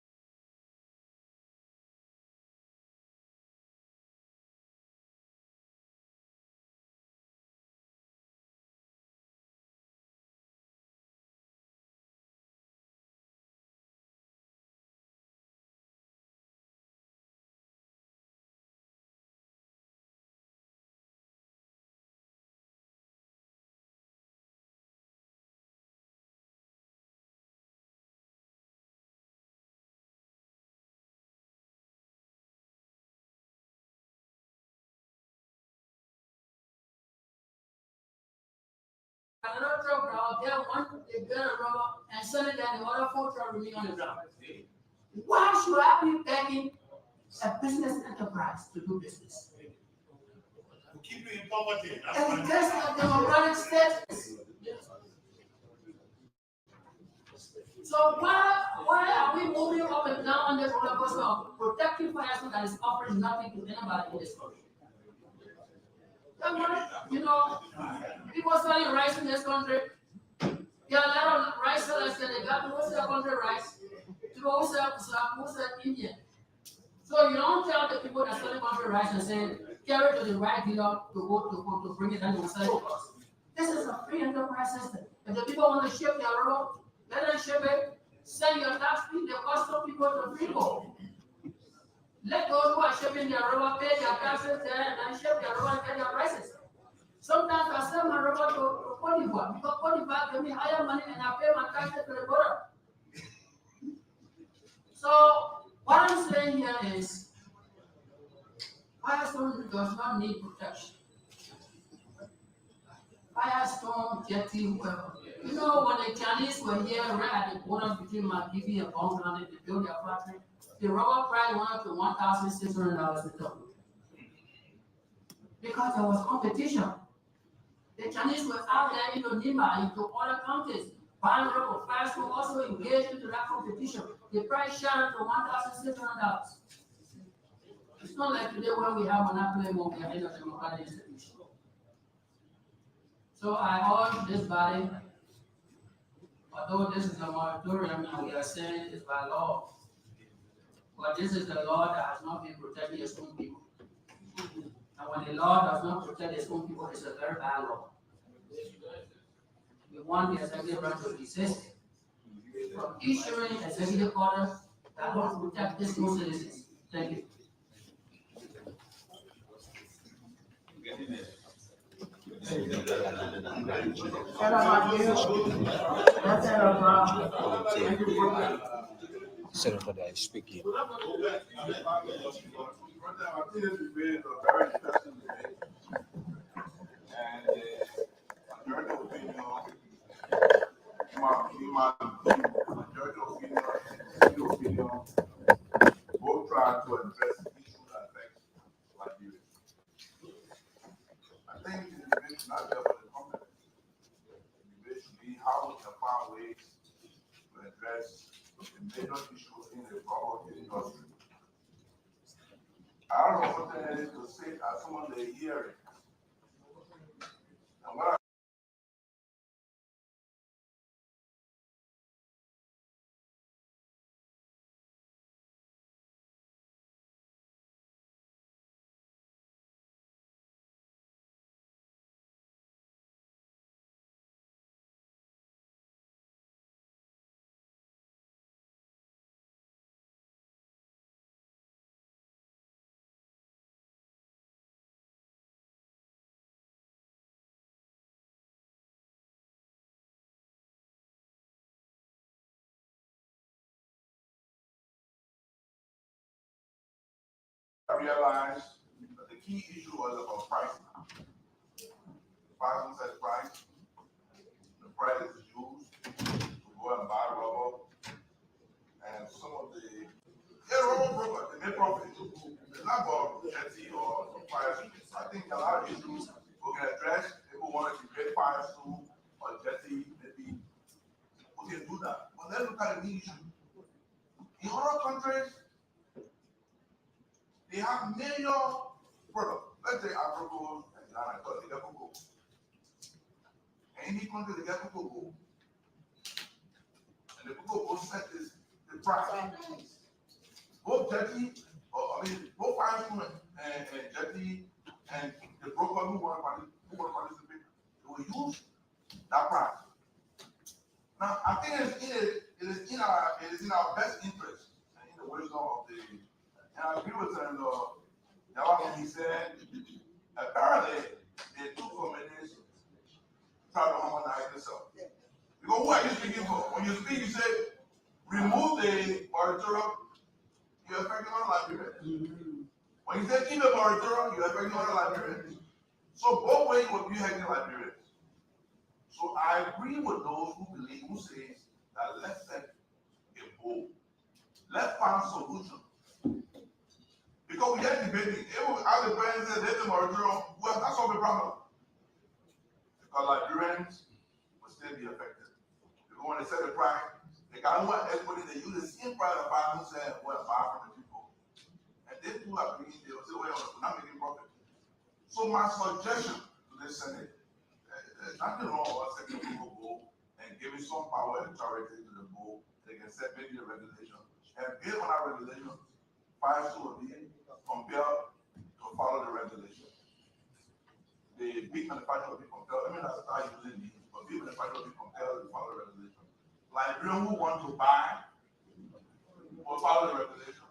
another truck driver, get one, they get a rubber, and send it down the other 4 trucks remain on the ground. Why should I be begging a business enterprise to do business? To keep you in poverty. And just a democratic state. So why are we moving up and down on this roller coaster of protecting Firestone that is offering nothing to anybody in this country? You know, people selling rice in this country. There are a lot of rice sellers that they got to sell country rice, to go sell Indian. So you don't tell the people that selling country rice and say, carry it to the right dealer to bring it down to sell it. This is a free enterprise system. If the people want to ship their road, let them ship it, send your tax fee, the cost of people to people. Let those who are shipping their rubber pay their taxes there and then ship their rubber and pay their prices. Sometimes I sell my rubber to Cote d'Ivoire because Cote d'Ivoire give me higher money and I pay my taxes to the border. So what I'm saying here is Firestone does not need protection. Firestone, Jetty, whoever. You know, when the Chinese were here right at the border between Makibi and Bangladesh, they built their factory, the rubber price went up to $1,600 a ton. Because there was competition. The Chinese were out there into Nima, into other countries, buying rubber. Firestone also engaged into that competition. The price shot up to $1,600. It's not like today when we have monopoly when we are in a democratic institution. So I urge this body, although this is a moratorium and we are saying it's by law, but this is the law that has not been protecting its own people. And when the law does not protect its own people, it's a very bad law. We want the executive branch to desist from issuing executive orders that don't protect its own citizens. Thank you. Senator that is speaking. I think this debate is a very interesting debate. And majority opinion, both try to address issues that affect Liberia. I think the debate is not just for the company. The debate should be how we can find ways to address the major issues in the rubber industry. I don't know something that is to say as someone they hear it. And what I realized that the key issue was about pricing. The person said price. The price is used to go and buy rubber. And some of the rubber brokers, they make profit. It's not about jetty or fire suit. I think a lot of issues we can address. People want to create fire suit or jetty, maybe we can do that. But let's look at the issue. In other countries, they have major products. Let's say Africa and Ghana, because they get cocoa. Any country they get cocoa, and the cocoa set is the price. Both jetty, both fire and jetty, and the broker who want to participate, they will use that price. Now, I think it is in our best interest and in the wisdom of the. And I agree with him, when he said, apparently, they took from it try to harmonize themselves. Because who are you speaking for? When you speak, you say, remove the moratorium, you're affecting other Liberians. When you say keep the moratorium, you're affecting other Liberians. So both ways will be affecting Liberians. So I agree with those who say that let's set a goal. Let's find solutions. Because we get debating, as the president said, there's a moratorium, well, that's all the problem. Because Liberians will still be affected. Because when they set the price, they got one everybody, they use the same price of buy who said, well, buy from the people. And they do agree, they will say, well, we're not making profit. So my suggestion to this Senate, there's nothing wrong with setting a goal and giving some power and authority to the goal. They can set maybe a regulation. And based on our regulation, fire will be compelled to follow the regulation. The big manufacturer will be compelled. I mean, that's how using these, but big manufacturer will be compelled to follow the regulation. Liberians who want to buy will follow the regulation.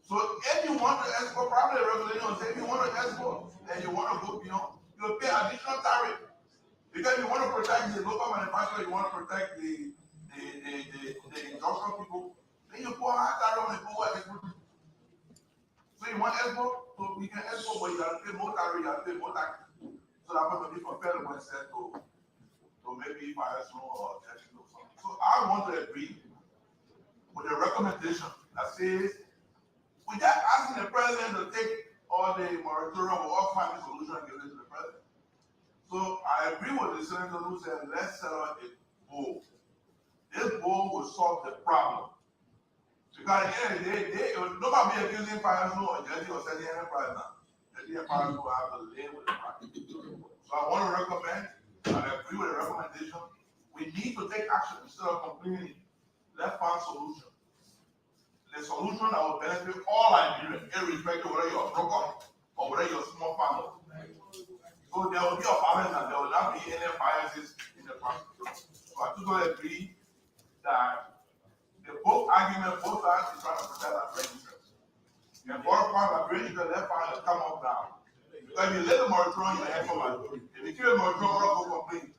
So if you want to export, probably the regulation will say if you want to export and you want to go beyond, you'll pay additional tariff. Because you want to protect the local manufacturer, you want to protect the industrial people, then you put a high tariff on the people who are exporting. So you want export, so we can export, but you have to pay more tariff, you have to pay more tax. So that will be comparable instead to maybe fire snow or testing or something. So I want to agree with the recommendation that says we just asking the president to take all the moratorium or all find a solution and give it to the president. So I agree with the senator who said let's set up a goal. This goal will solve the problem. Because at the end of the day, nobody be accusing fire snow or jetty or setting any price now. Jetty and fire snow have to live with the price. So I want to recommend, and I agree with the recommendation, we need to take action instead of complaining. Let's find solution. The solution that will benefit all Liberians, irrespective of whether you're a broker or whether you're a small farmer. So there will be a balance and there will not be any biases in the process. So I totally agree that the both argument, both sides is trying to protect our brain interests. And for a part of our brain interests, let's find a common ground. Because if you let the moratorium, you have somebody. If you kill the moratorium, we'll go complain.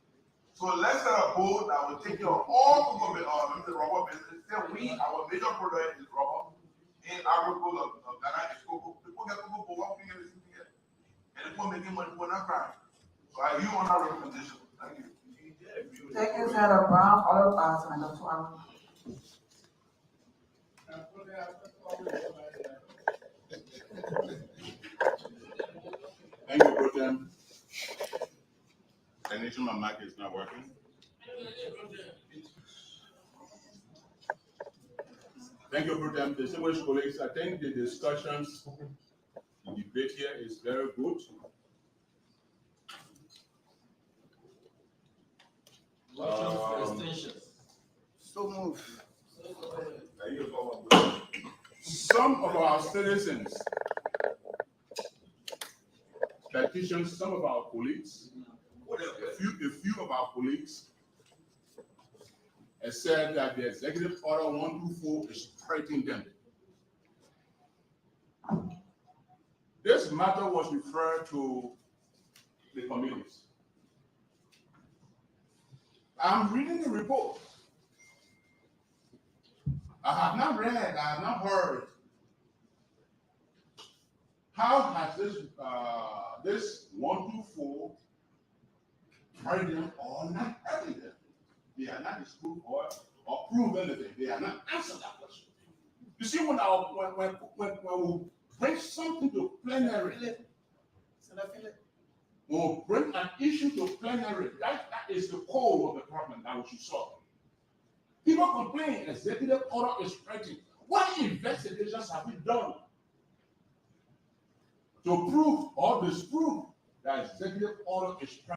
So let's set a goal that will take care of all the rubber business. Say our major product is rubber. In agriculture of Ghana is cocoa. People get cocoa for one thing and everything here. And people making money for not crying. So I agree on our recommendation. Thank you. Thank you, Senator Brown. Other Senator Swan. Thank you, Protem. Technician, my mic is not working. Thank you, Protem. Distinguished colleagues, I think the discussions, the debate here is very good. So move. Some of our citizens, politicians, some of our colleagues, a few of our colleagues have said that the executive order 124 is hurting them. This matter was referred to the committees. I'm reading the report. I have not read, I have not heard How has this 124 carried them or not carried them? They are not disproved or prove anything. They are not answered that question. You see, when we bring something to plenary, when we bring an issue to plenary, that is the core of the problem that we should solve. People complain, executive order is striking. What investigations have we done to prove or disprove that executive order is striking?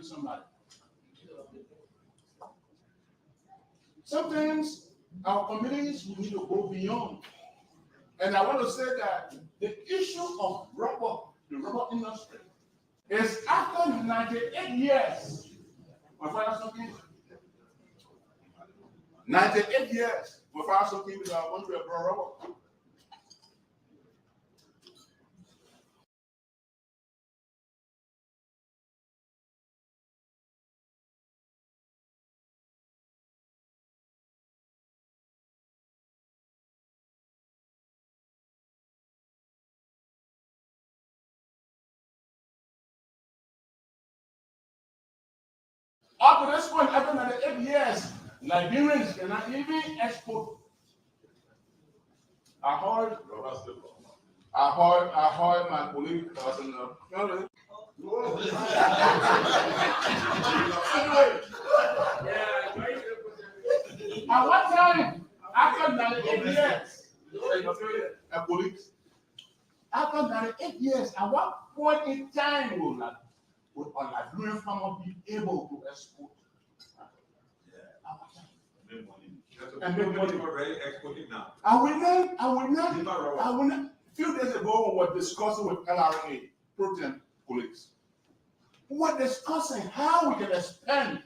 Somebody. Sometimes our communities we need to go beyond. And I want to say that the issue of rubber, the rubber industry, is after 98 years. My father something. 98 years. My father something because I want to have rubber. Up to this point, after 98 years, Liberians cannot even export. I heard my colleague cousin. At what time? After 98 years, a colleague. After 98 years, at what point in time will a Liberian farmer be able to export? And make money. Already exporting now. I will not. Few days ago, we were discussing with LRA, protein colleagues. We were discussing how we can expand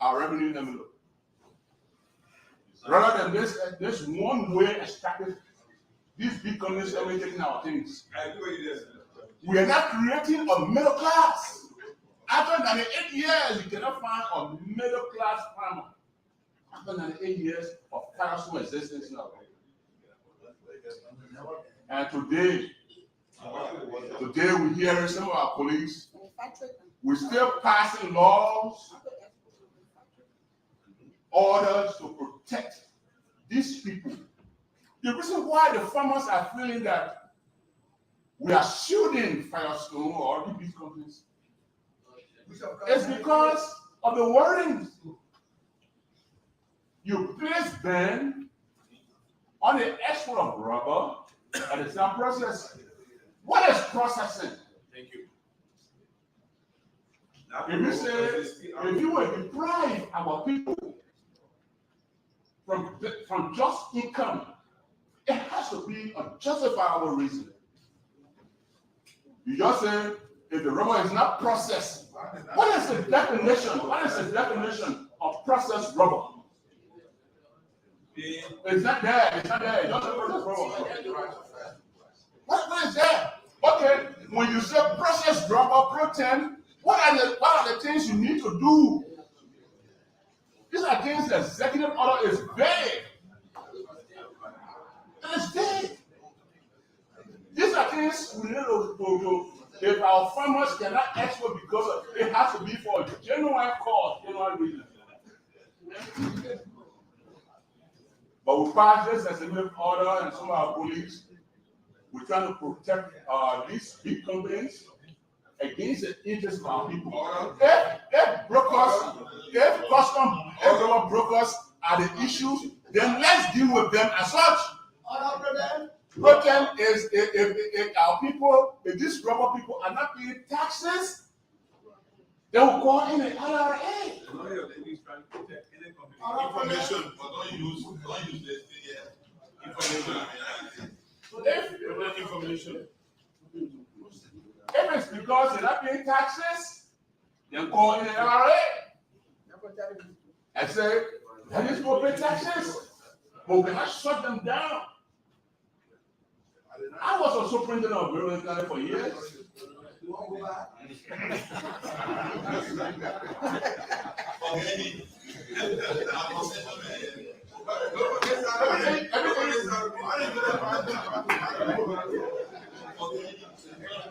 our revenue envelope. Rather than this one way extracted, these big companies are taking our things. We are not creating a middle class. After 98 years, you cannot find a middle class farmer. After 98 years of parasol existence now. And today we hear some of our colleagues, we're still passing laws, orders to protect these people. The reason why the farmers are feeling that we are shooting Firestone or the big companies is because of the wording. You place ban on the export of rubber and it's not processed. What is processing? Thank you. If you say, if you will deprive our people from just income, it has to be a justifiable reason. You just say, if the rubber is not processed, what is the definition? What is the definition of processed rubber? It's not there. It's not there. Just processed rubber. What is that? Okay, when you say processed rubber protein, what are the things you need to do? These are things the executive order is vague. It's vague. These are things we need to do. If our farmers cannot export because it has to be for a genuine cause, genuine reason. But we pass this executive order and some of our colleagues, we're trying to protect these big companies against the interests of our people. If brokers, if custom, if brokers are the issues, then let's deal with them as such. Problem is if our people, if these rubber people are not paying taxes, they will call in an LRA. Information, but don't use this thing yet. Information, So if information. If it's because they're not paying taxes, then call in an LRA and say, let us go pay taxes, but we cannot shut them down. I was also president of Liberian County for years. You want to go back?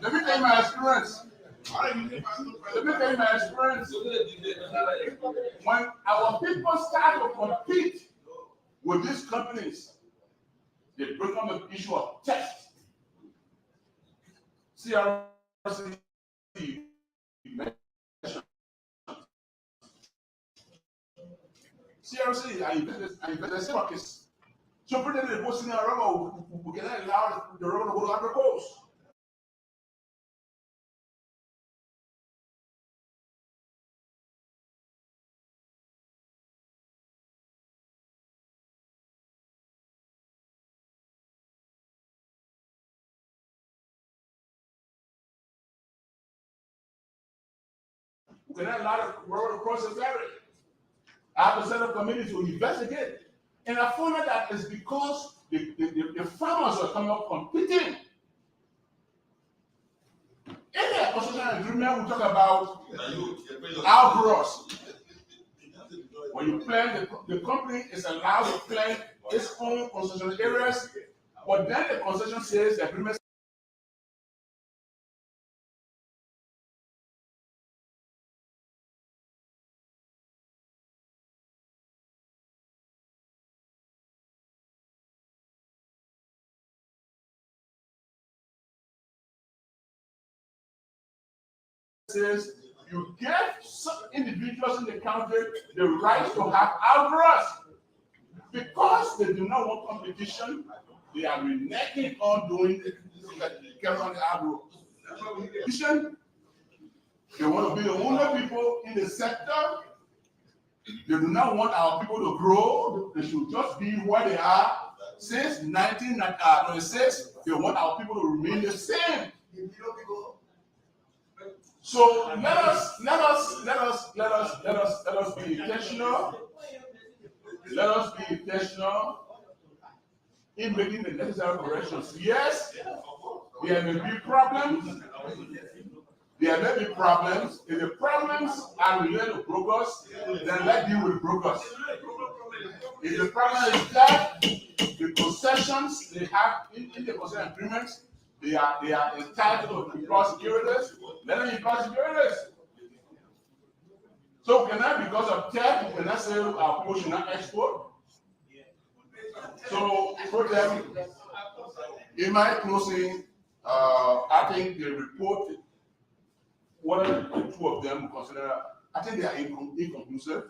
Let me tell you my experience. Let me tell you my experience. When our people start to compete with these companies, they bring up the issue of test. CRC CRC, I invested markets. So pretty the posting a rubber, we can allow the rubber to go to other coast. We can allow the rubber to cross the ferry. I have to set up committee to investigate. And I found out that it's because the farmers are coming up competing. In the constitutional agreement, we talk about outgrowth. When you plant, the company is allowed to plant its own concession areas, but then the concession says the agreement says you give some individuals in the country the right to have outgrowth. Because they do not want competition, they are reneging on doing carry on the outgrowth. They want to be the only people in the sector. They do not want our people to grow. They should just be where they are. Since 1996, they want our people to remain the same. So let us be intentional. Let us be intentional in making the necessary corrections. Yes, there may be problems. There may be problems. If the problems are related to brokers, then let's deal with brokers. If the problem is that the concessions they have in the concession agreements, they are entitled to employ securities, let them employ securities. So cannot, because of tech, we cannot say our people should not export. So for them, in my closing, I think the report, one of the two of them consider, I think they are inconclusive.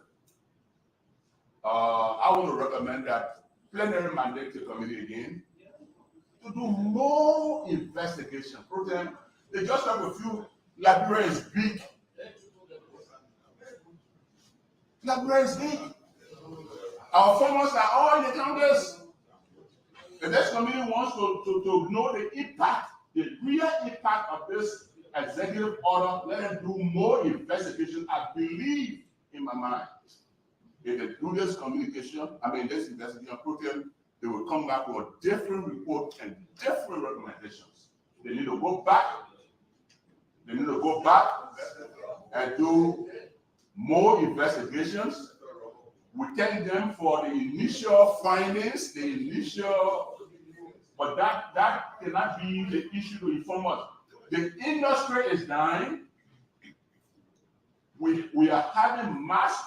I want to recommend that plenary mandate the committee again to do more investigation. For them, they just have a few. Liberia is big. Liberia is big. Our farmers are all in the counties. The next committee wants to know the impact, the real impact of this executive order. Let them do more investigation. I believe in my mind, if they do this communication, this investigation program, they will come back with a different report and different recommendations. They need to go back. They need to go back and do more investigations. We thank them for the initial findings, but that cannot be the issue to inform us. The industry is dying. We are having mass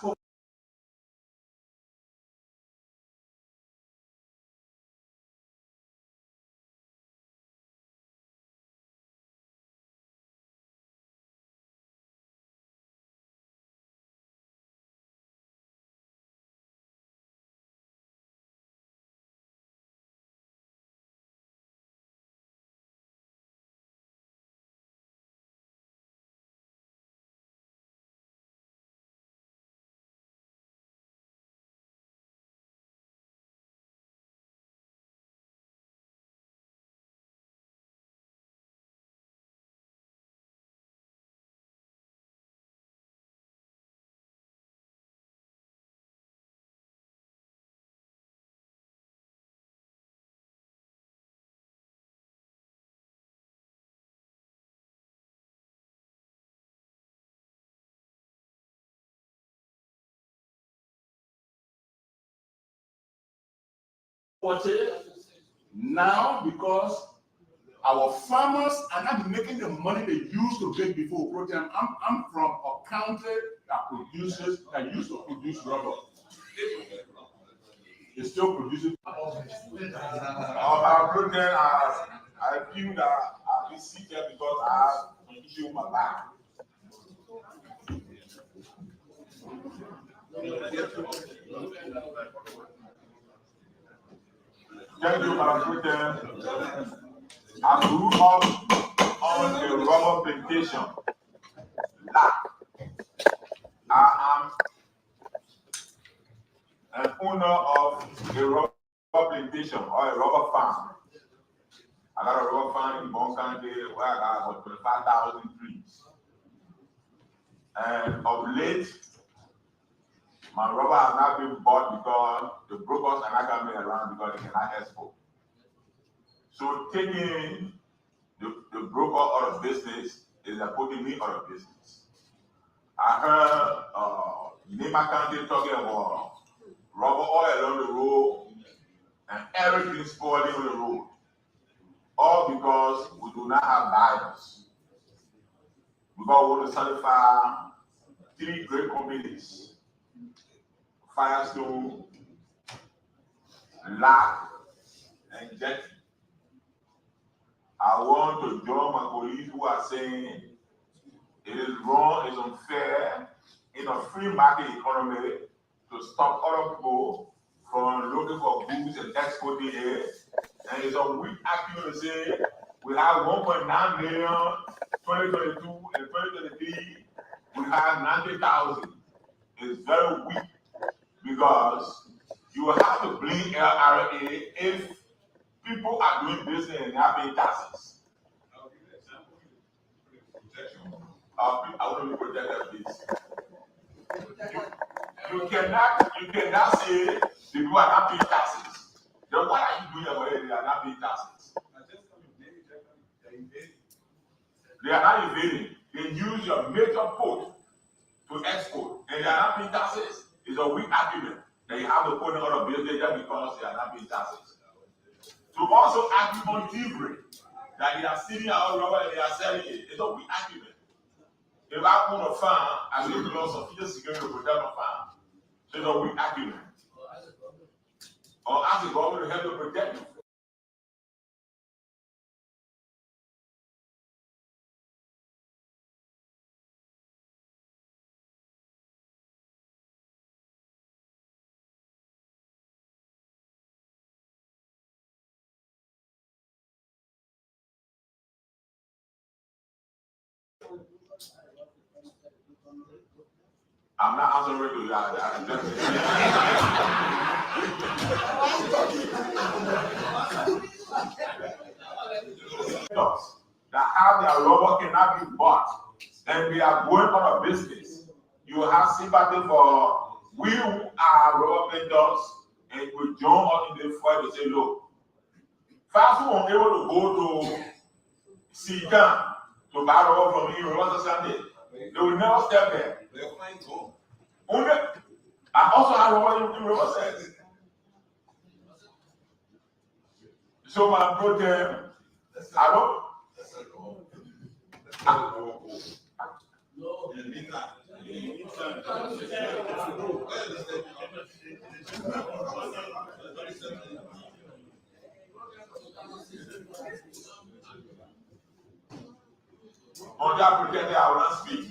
now because our farmers are not making the money they used to make before protein. I'm from a country that used to produce rubber. It still produces. Our protein, I feel that I'll be seated because I have an issue with my back. Thank you, Madam President. I grew up on a rubber plantation. I am an owner of a rubber plantation or a rubber farm. I got a rubber farm in Bon County where I got about 25,000 trees. And of late, my rubber has not been bought because the brokers are not coming around because they cannot export. So taking the broker out of business is like putting me out of business. I heard Nima County talking about rubber oil on the road and everything spoiling on the road. All because we do not have buyers. Because we want to satisfy 3 great companies: Firestone, Lack, and Jetty. I want to join my colleagues who are saying it is wrong, it's unfair in a free market economy to stop other people from looking for goods and exporting it. And it's a weak argument to say we have 1.9 million 2022 and 2023, we have 90,000. It's very weak because you will have to blame LRA if people are doing business and not paying taxes. I want to protect that, please. You cannot say the people are not paying taxes. Then what are you doing about it? They are not paying taxes. They are not invading. They use your major port to export, and they are not paying taxes. It's a weak argument that you have to put them out of business just because they are not paying taxes. To also argue on thievery, that they are stealing our rubber and they are selling it. It's a weak argument. If I own a farm, I will belong sufficient security to protect my farm. So it's a weak argument. Or ask the government to help to protect you. I'm not answering to you. That have their rubber cannot be bought and they are going out of business. You have sympathy for we who are rubber vendors and we join up in the fight to say, look, fast who are able to go to Sigan to buy rubber from me, rubber Sunday. They will never step there. Only, I also have rubber in rubber sales. So my brother, I don't. On that pretend I will not speak.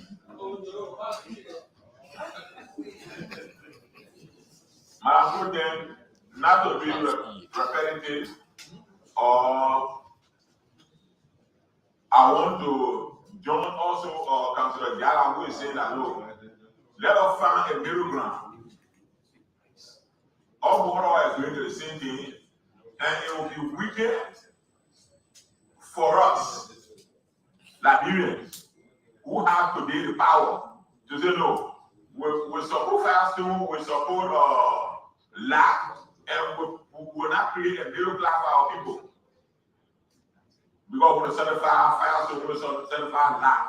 Madam President, not to be repetitive, or I want to join also Councillor Jala, who is saying that look, let us find a middle ground. All water is going to the same thing, and it will be wicked for us, Liberians, who have today the power to say no. We support Firestone, we support Lack, and we will not create a middle class for our people. Because we certify Firestone, we certify Lack.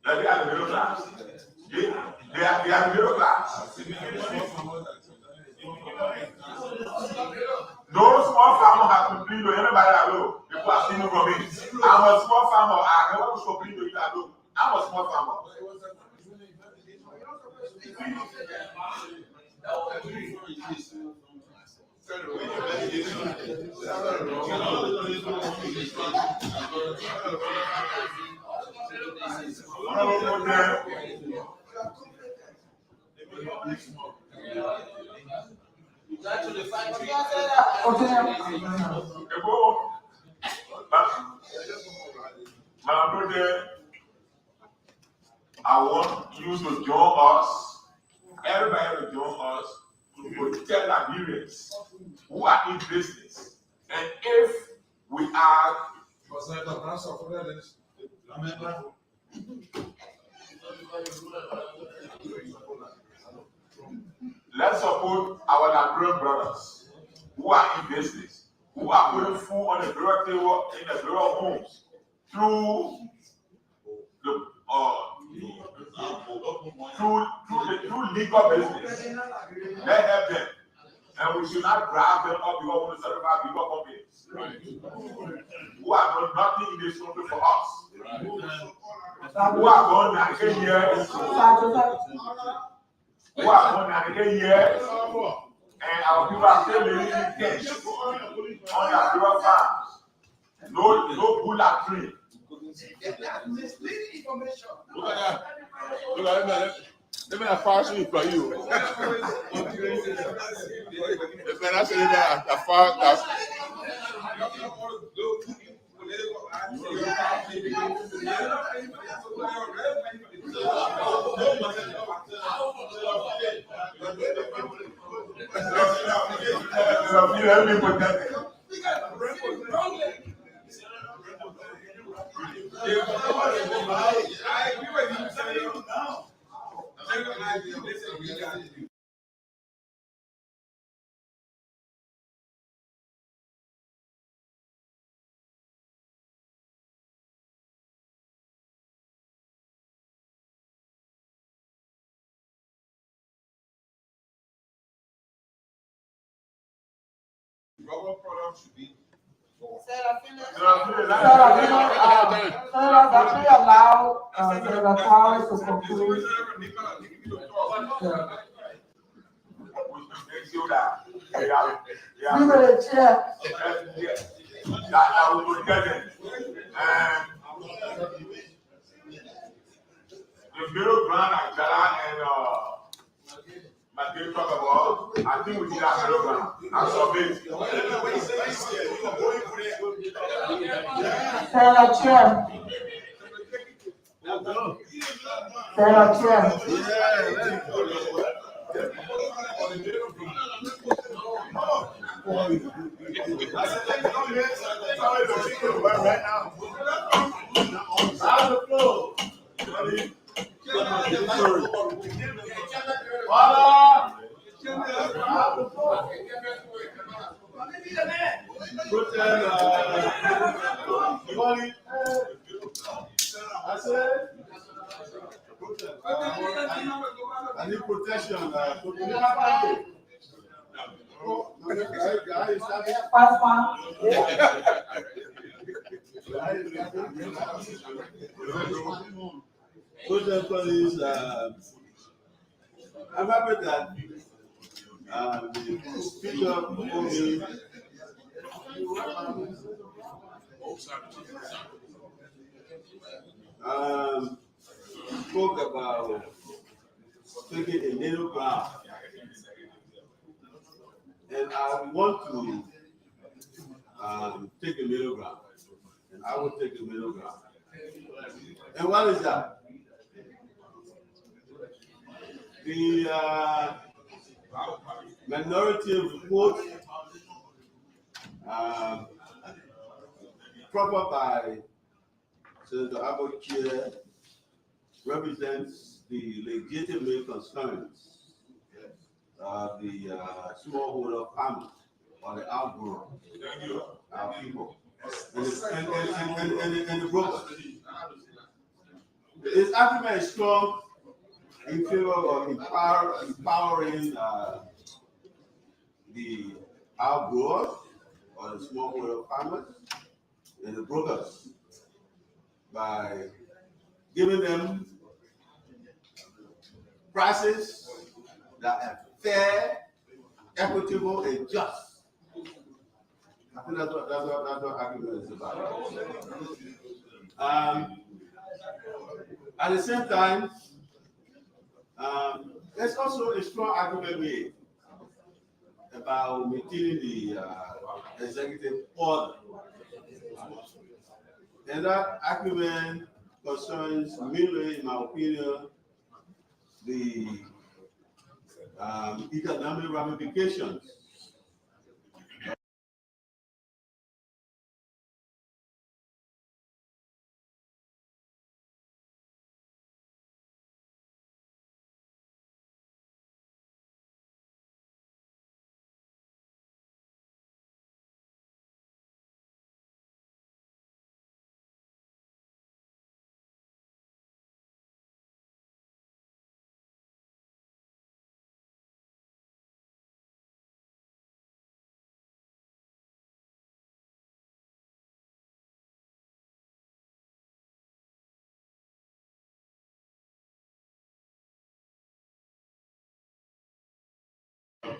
They are the middle class. They are the middle class. No small farmer has complained to anybody I know. People are stealing from me. I'm a small farmer. I never was complaining to you I know. I'm a small farmer. My brother, I want you to join us. Everybody will join us to protect Liberians who are in business. And if we are let's support our Liberian brothers who are in business, who are putting food on the burial table in the burial homes through the through legal business. Let's help them. And we should not grab them up because we want to certify legal companies who have done nothing in this country for us. Who have gone 98 years. Who have gone 98 years. And our people are still living in tents on their rural farms. No bullet tree. Misleading information. Look at that. Look at that. Let me pass you for you. Man, I said that I far that. Rubber products should be. Actually allow the flowers to conclude. You will chair. That will protect them. The middle ground Ajala and my dear talk about, I think we need that middle ground. I submit. Sarah Chair. Sarah Chair. I need protection. First one. I'm happy that the speaker before me spoke about taking a middle ground. And I want to take a middle ground. And I will take a middle ground. And what is that? The minority report proper by Senator Abokia represents the legitimate concerns of the smallholder farmers or the outgrown, our people, and the brokers. His argument is strong in favor of empowering the our growers or the small scale farmers and the brokers by giving them prices that are fair, equitable, and just. I think that's what agreement is about. At the same time, there's also a strong argument made about maintaining the executive order. And that argument concerns mainly, in my opinion, the economic ramifications.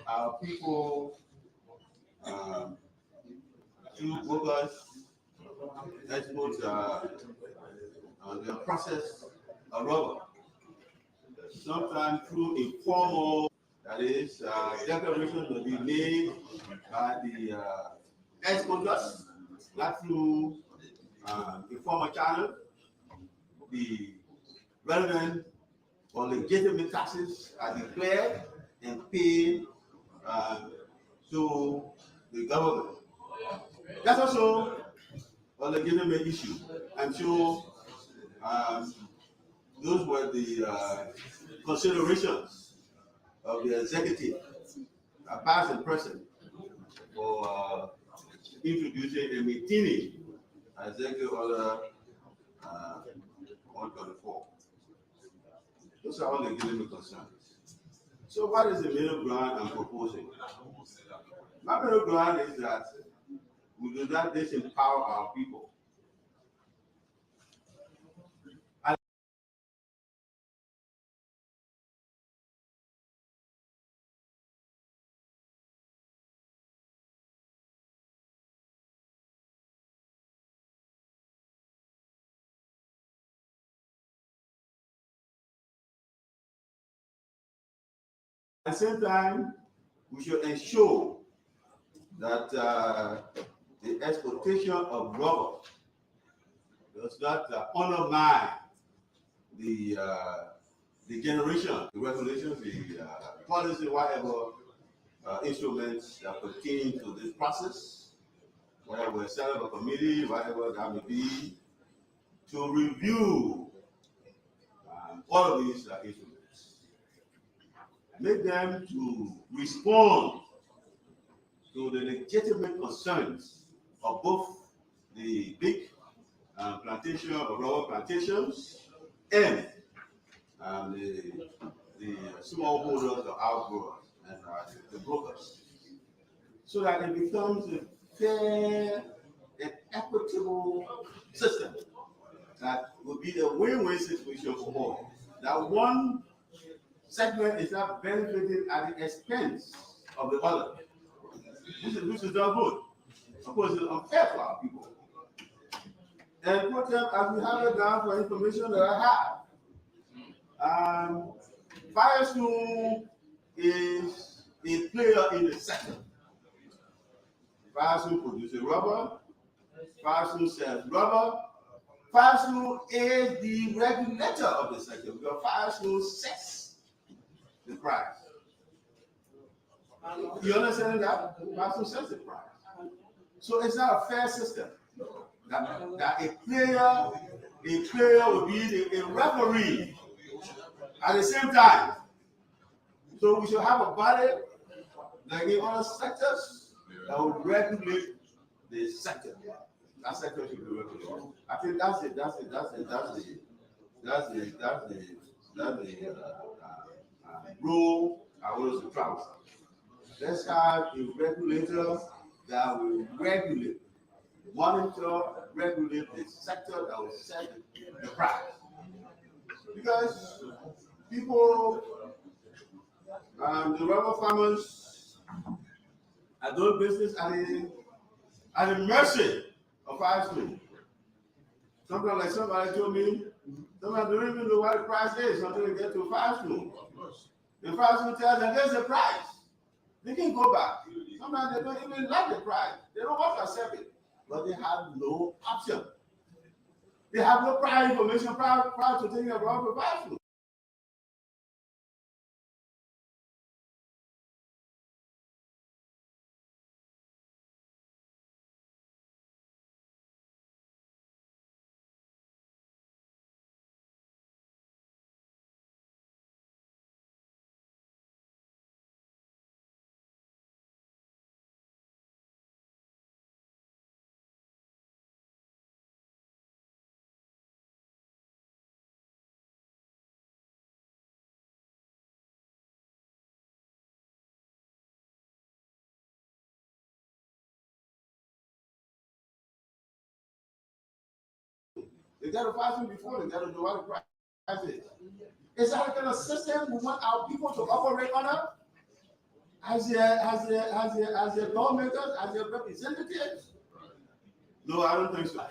Our people, through workers, export the process of rubber. Sometimes through informal, that is, declarations will be made by the exporters, not through informal channel. The relevant or legitimate taxes are declared and paid to the government. That's also a legitimate issue. I'm sure those were the considerations of the executive, past and present, for introducing and maintaining Executive Order 124. Those are all legitimate concerns. So what is the middle ground I'm proposing? My middle ground is that we do not disempower our people. At the same time, we should ensure that the exploitation of rubber does not undermine the generation, the regulations, the policy, whatever instruments that pertain to this process, whether we're set up a committee, whatever that may be, to review all of these instruments. Make them to respond to the legitimate concerns of both the big plantation of rubber plantations and the smallholders or outgrowers and the brokers, so that it becomes a fair and equitable system that will be a win-win situation for all. That one segment is not benefited at the expense of the other. This is not good. Of course, it's unfair for our people. And put them, as we have it down for information that I have. Firestone is a player in the sector. Firestone produces rubber. Firestone sells rubber. Firestone is the regulator of the sector because Firestone sets the price. You understand that? Firestone sets the price. So it's not a fair system. That a player will be a referee at the same time. So we should have a body like in other sectors that will regulate the sector. That sector should be regulated. I think that's the role I want us to travel. Let's have a regulator that will regulate, monitor, regulate the sector that will set the price. Because people, the rubber farmers are doing business at the mercy of ice cream. Sometimes, like somebody told me, sometimes they don't even know what the price is until they get to fast food. The fast food tells them there's a price. They can go back. Sometimes they don't even like the price. They don't want to accept it. But they have no option. They have no prior information prior to taking a rubber fast food. They got to fast food before they got to know what the price is. Is that the kind of system we want our people to operate under? As their lawmakers, as their representatives? No, I don't think so.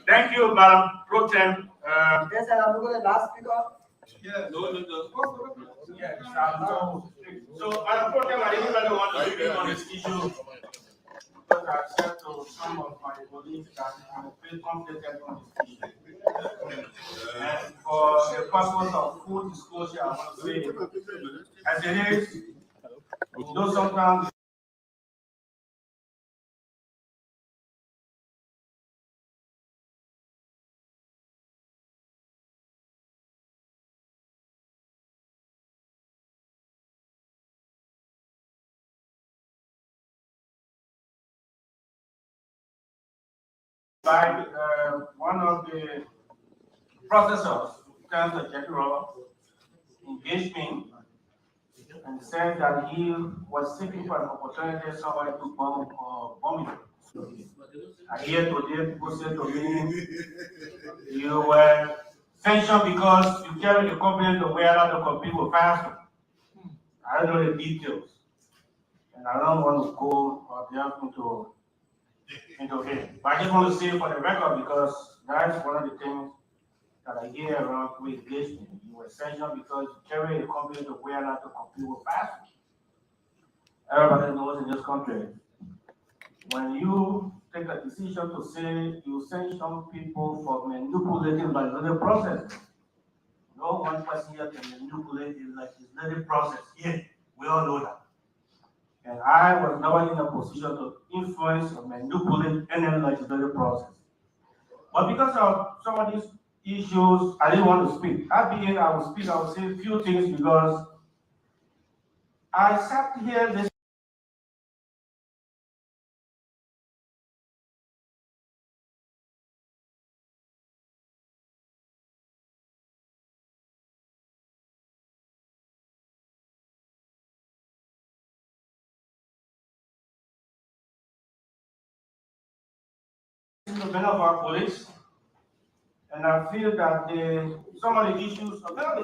Thank you, Madam Pro Tem. Yes, sir, I'm going to last speaker. Yeah, so, Madam Pro Tem, I really want to speak on this issue because I've said to some of my colleagues that I'm very confident on this issue. And for the purpose of full disclosure, I want to say, as it is, though sometimes by one of the processors, kind of Jackie Robert, engaged me and said that he was seeking for an opportunity somewhere to bomb it. I hear today people say to me, you were sanctioned because you carried the company to where other company will fire you. I don't know the details. And I don't want to go or delve into it. But I just want to say for the record because that's one of the things that I hear around with engagement. You were sanctioned because you carry a company to where not to compete with fast. Everybody knows in this country, when you take a decision to say you sanction people for manipulating legislative process, no one person here can manipulate the legislative process. Yeah, we all know that. And I was never in a position to influence or manipulate any legislative process. But because of some of these issues, I didn't want to speak. At the end, I will speak, I will say a few things because I sat here this many of our colleagues, and I feel that some of the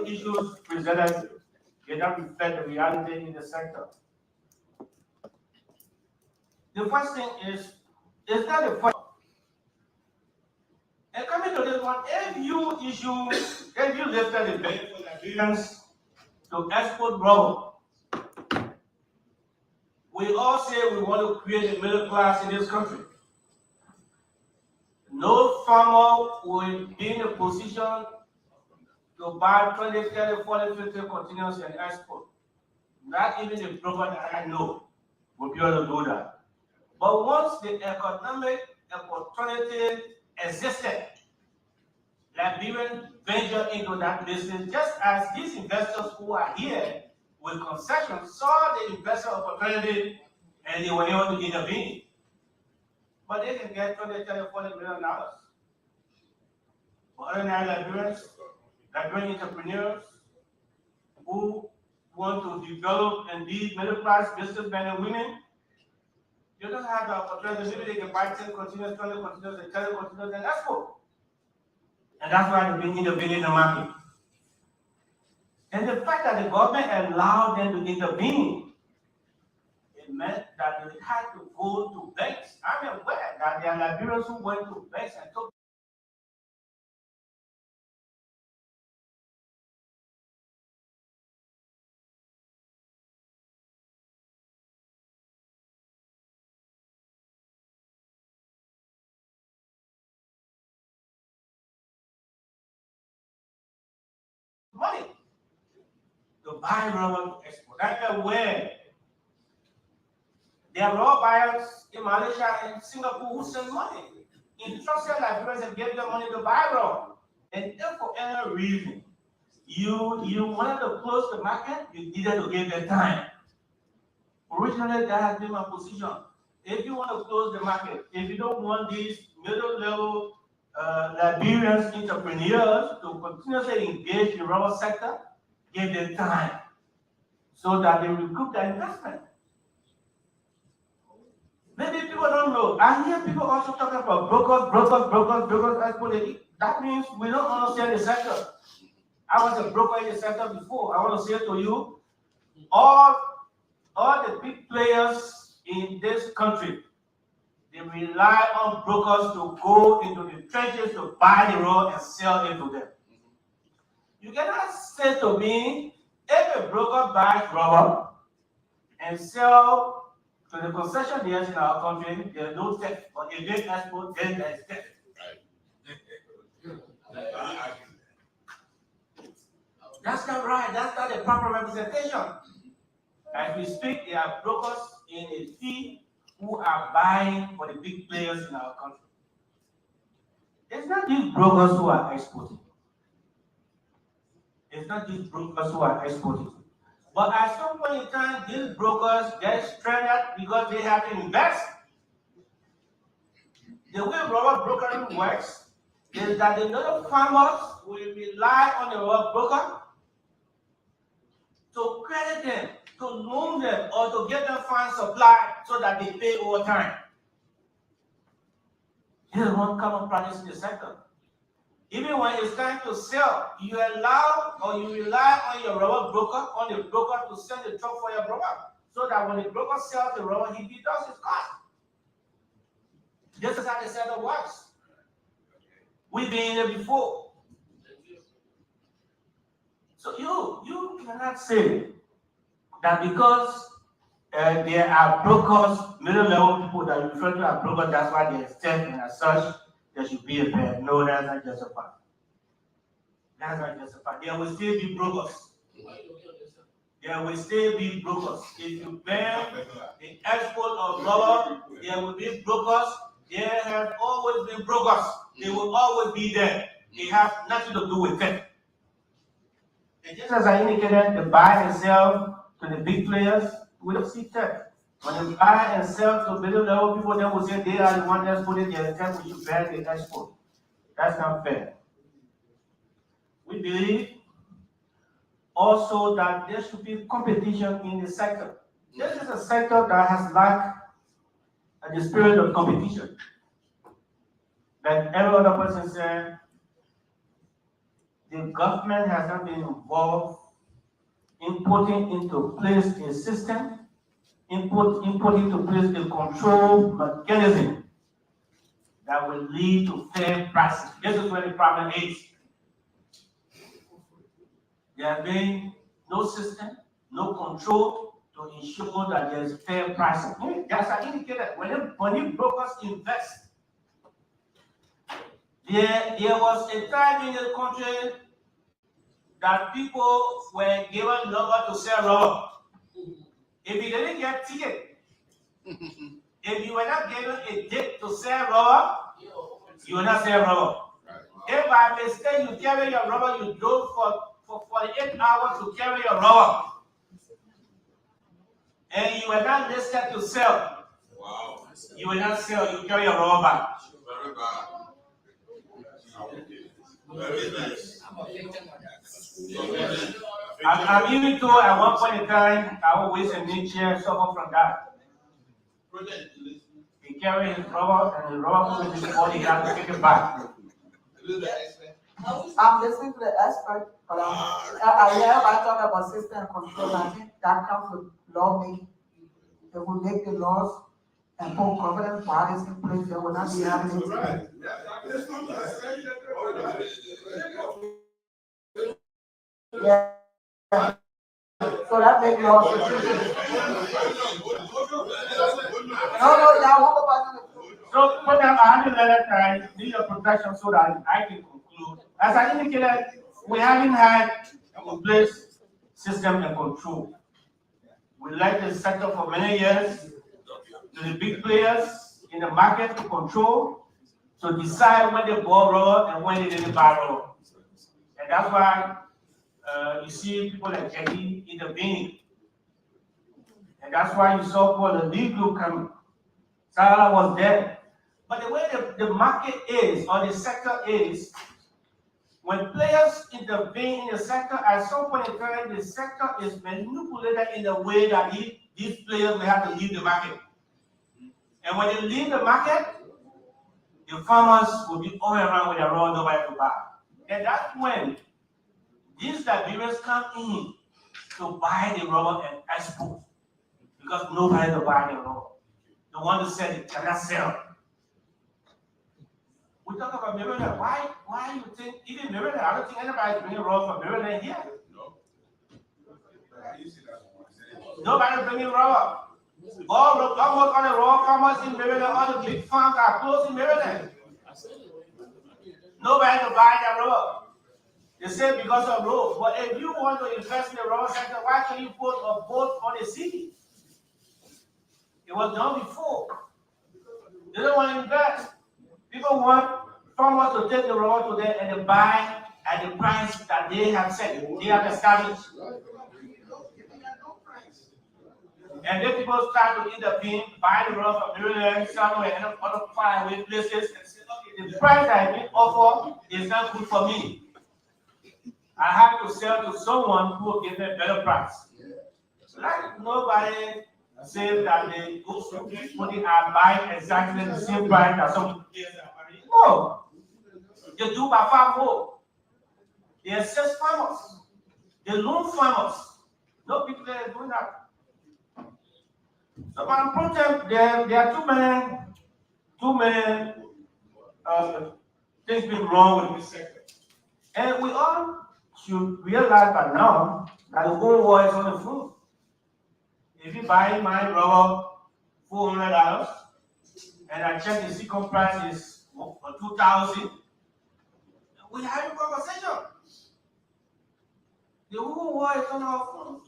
issues presented they don't reflect the reality in the sector. The first thing is that the first? And coming to this one, if you lifted the ban for Liberians to export rubber, we all say we want to create a middle class in this country. No farmer will be in a position to buy 20, 30, 40, 50 containers and export. Not even the broker that I know will be able to do that. But once the economic opportunity existed, Liberian ventured into that business just as these investors who are here with concessions saw the investor opportunity and they were able to intervene. But they can get 20, 30, $40 million. for ordinary Liberian entrepreneurs who want to develop and be middle-class businessmen and women. You don't have the opportunity. Maybe they can buy 10 containers, 20 containers, and 30 containers and export. And that's why they've been intervening in the market. And the fact that the government allowed them to intervene, it meant that they had to go to banks. I'm aware that there are Liberians who went to banks and took money to buy rubber to export. I'm aware there are raw buyers in Malaysia and Singapore who send money, entrusted Liberians and gave them money to buy raw. And if for any reason you wanted to close the market, you needed to give them time. Originally, that has been my position. If you want to close the market, if you don't want these middle-level Liberian entrepreneurs to continuously engage in the rubber sector, give them time so that they recoup their investment. Maybe people don't know. I hear people also talking about brokers, exporting. That means we don't understand the sector. I was a broker in the sector before. I want to say to you, all the big players in this country, they rely on brokers to go into the trenches to buy the raw and sell it to them. You cannot say to me, if a broker buys rubber and sell to the concessionaires in our country, there's no theft. But if they export, then there's theft. Right. That's not right. That's not the proper representation. As we speak, there are brokers in a fee who are buying for the big players in our country. It's not these brokers who are exporting. It's not these brokers who are exporting. But at some point in time, these brokers get stranded because they have to invest. The way rubber brokering works is that the little farmers will rely on the rubber broker to credit them, to loan them, or to get them fund supply so that they pay over time. This is one common practice in the sector. Even when it's time to sell, you allow or you rely on your rubber broker, on the broker to send the truck for your rubber, so that when the broker sells the rubber, he deducts his cost. This is how the setup works. We've been here before. So you cannot say that because there are brokers, middle-level people that you refer to as brokers, that's why they're theft and as such, there should be a ban. No, that's not justified. That's not justified. There will still be brokers. There will still be brokers. If you ban the export of rubber, there will be brokers. There have always been brokers. They will always be there. They have nothing to do with it. And just as I indicated, the buy and sell to the big players, we don't see theft. When they buy and sell to middle-level people, they will say they are the ones exporting their intent, we should ban the export. That's not fair. We believe also that there should be competition in the sector. This is a sector that has lacked the spirit of competition. Like every other person said, the government has not been involved in putting into place a system, in putting into place a control mechanism that will lead to fair pricing. This is where the problem is. There has been no system, no control to ensure that there is fair pricing. As I indicated, when brokers invest, there was a time in the country that people were given rubber to sell rubber. If you didn't get ticket, if you were not given a date to sell rubber, you will not sell rubber. If by mistake you carry your rubber, you drove for 48 hours to carry your rubber, and you were not listed to sell. Wow. You will not sell, you carry your rubber back. Very bad. Very nice. I'm even told at one point in time, I always a nature suffer from that. He carried his rubber and the rubber put in his body, he had to take it back. I'm listening to the expert, but I hear everybody talk about system and control. I think that comes with lawmaking. They will make the laws and put governance bodies in place. They will not be having it. Right. Yeah. So that makes laws. No, y'all won't go back. So, for them, I had to let it need your protection so that I can conclude. As I indicated, we haven't had in place system and control. We let the sector for many years to the big players in the market to control, to decide when they bought rubber and when they didn't buy rubber. And that's why you see people like Jackie intervening. And that's why you saw for the lead group coming. Sarah was there. But the way the market is, or the sector is, when players intervene in the sector, at some point in time, the sector is manipulated in a way that these players will have to leave the market. And when they leave the market, the farmers will be all around with their raw nobody to buy. And that's when these Liberians come in to buy the rubber and export. Because nobody will buy the rubber. The one who said it cannot sell. We talk about Maryland. Why you think, even Maryland, I don't think anybody's bringing rubber from Maryland here. Nobody's bringing rubber. Almost all the raw farmers in Maryland, all the big farms are closed in Maryland. Nobody will buy that rubber. They say because of roads. But if you want to invest in the rubber sector, why can't you put a boat on the city? It was done before. They don't want to invest. People want farmers to take the rubber to them and they buy at the price that they have set, they have established. And then people start to intervene, buy the rubber from Maryland, somewhere, and other faraway places, and say, okay, the price that I been offered is not good for me. I have to sell to someone who will give me a better price. Like nobody says that the people are buying exactly the same price that some players are buying. No. They do by far more. They assist farmers. They loan farmers. No people are doing that. So my protest, there are too many things being wrong with this sector. And we all should realize by now that the whole war is on the food. If you buy my rubber $400 and I check the second price is for $2,000, we have a conversation. The whole war is on our phone.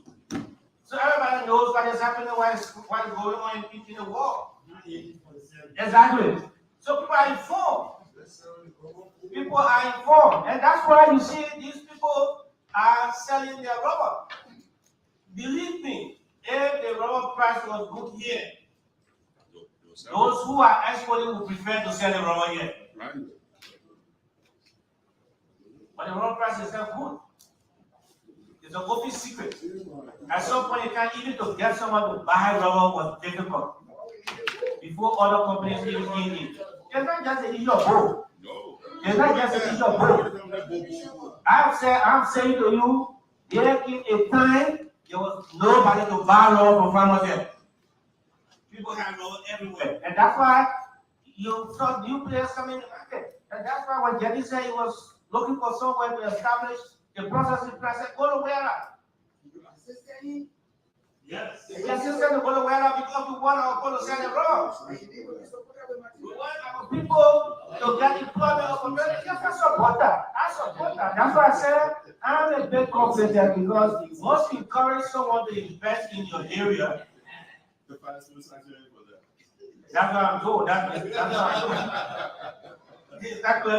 So everybody knows what is happening, what is going on in the war. Exactly. So people are informed. People are informed. And that's why you see these people are selling their rubber. Believe me, if the rubber price was good here, those who are exporting would prefer to sell the rubber here. Right. But the rubber price is not good. It's an open secret. At some point in time, even to get someone to buy rubber was difficult. Before other companies even came in. It's not just an issue of both. It's not just an issue of both. I'm saying to you, there came a time there was nobody to buy rubber from farmers here. People have rubber everywhere. And that's why you saw new players coming in the market. And that's why when Jenny said he was looking for somewhere to establish the processing plant, said, go to where? Yes. It's assistant to go to where because we want our people to sell the rubber. We want our people to get employment opportunities. Yes, I support that. That's why I said I'm a big confident because once you encourage someone to invest in your area, that's what I'm doing. That's what I'm doing. Exactly.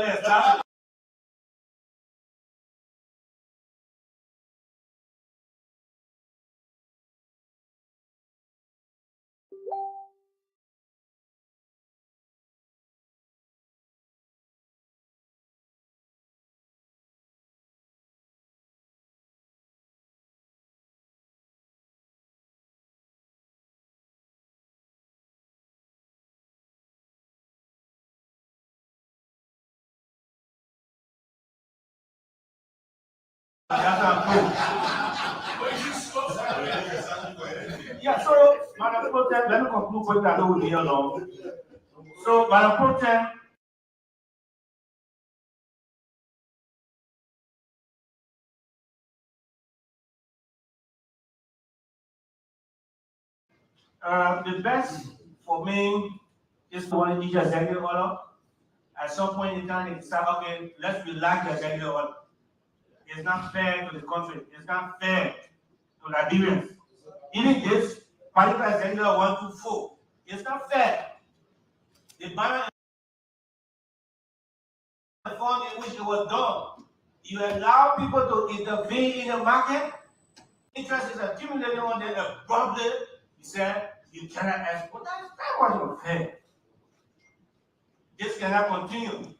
Yeah, so, Madam Pro Tem, let me conclude quickly, I know we'll be here long. So, Madam Pro Tem, the best for me is to want to issue executive order. At some point in time, they decide, okay, let's relax the executive order. It's not fair to the country. It's not fair to Liberians. Even this particular executive order 124, it's not fair. The manner and form in which it was done, you allow people to intervene in the market. Interest is accumulating on them abruptly. You said you cannot export. That wasn't fair. This cannot continue.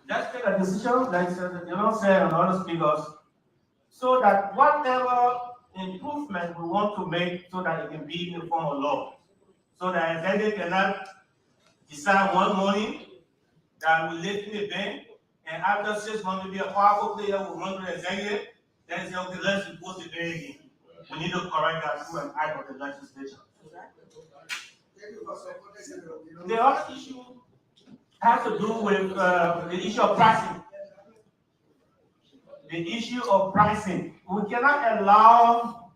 Let's take a decision, like you said and other speakers, so that whatever improvement we want to make, so that it can be in the form of law, so that they cannot decide one morning that we live in the bank, and after 6 months to be a powerful player will run to the executive, then say, okay, let's impose the bank again. We need to correct that through an act of the legislature. The other issue has to do with the issue of pricing. The issue of pricing. We cannot allow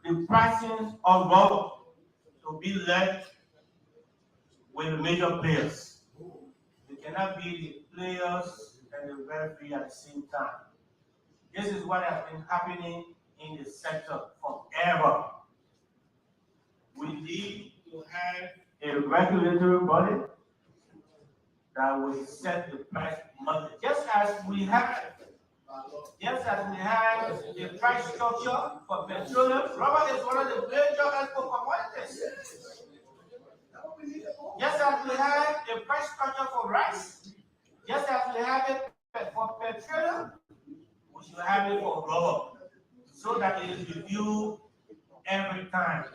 the pricing of rubber to be left with the major players. It cannot be the players and the referee at the same time. This is what has been happening in the sector forever. We need to have a regulatory body that will set the price monthly. Just as we have the price structure for petroleum, rubber is one of the major export commodities. Just as we have a price structure for rice, just as we have it for petroleum, we should have it for rubber, so that it is reviewed every time.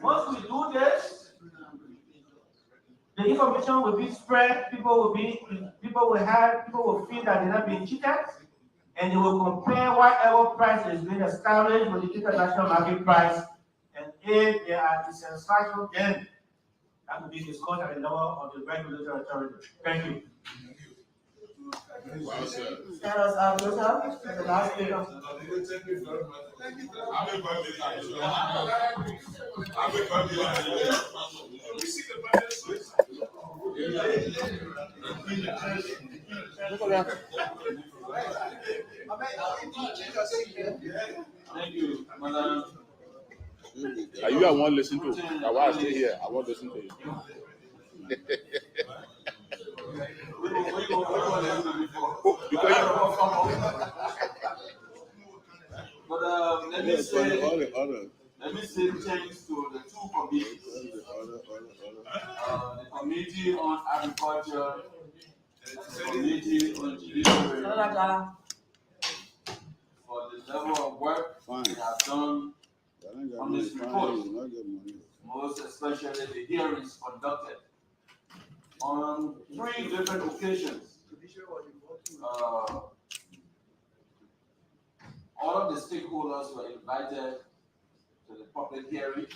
Once we do this, the information will be spread. People will feel that they're not being cheated, and they will compare whatever price is being established with the international market price. And if they are dissatisfied, then that will be discussed at the level of the regulatory authority. Thank you. Wow, sir. That was our Bishop, the last speaker. Thank you, Madam. Are you I want to listen to? I want to stay here. I want to listen to you. But let me say thanks to the two committees. The Committee on Agriculture and the Committee on Judiciary for the level of work they have done on this report, most especially the hearings conducted on 3 different occasions. All of the stakeholders were invited to the public hearing.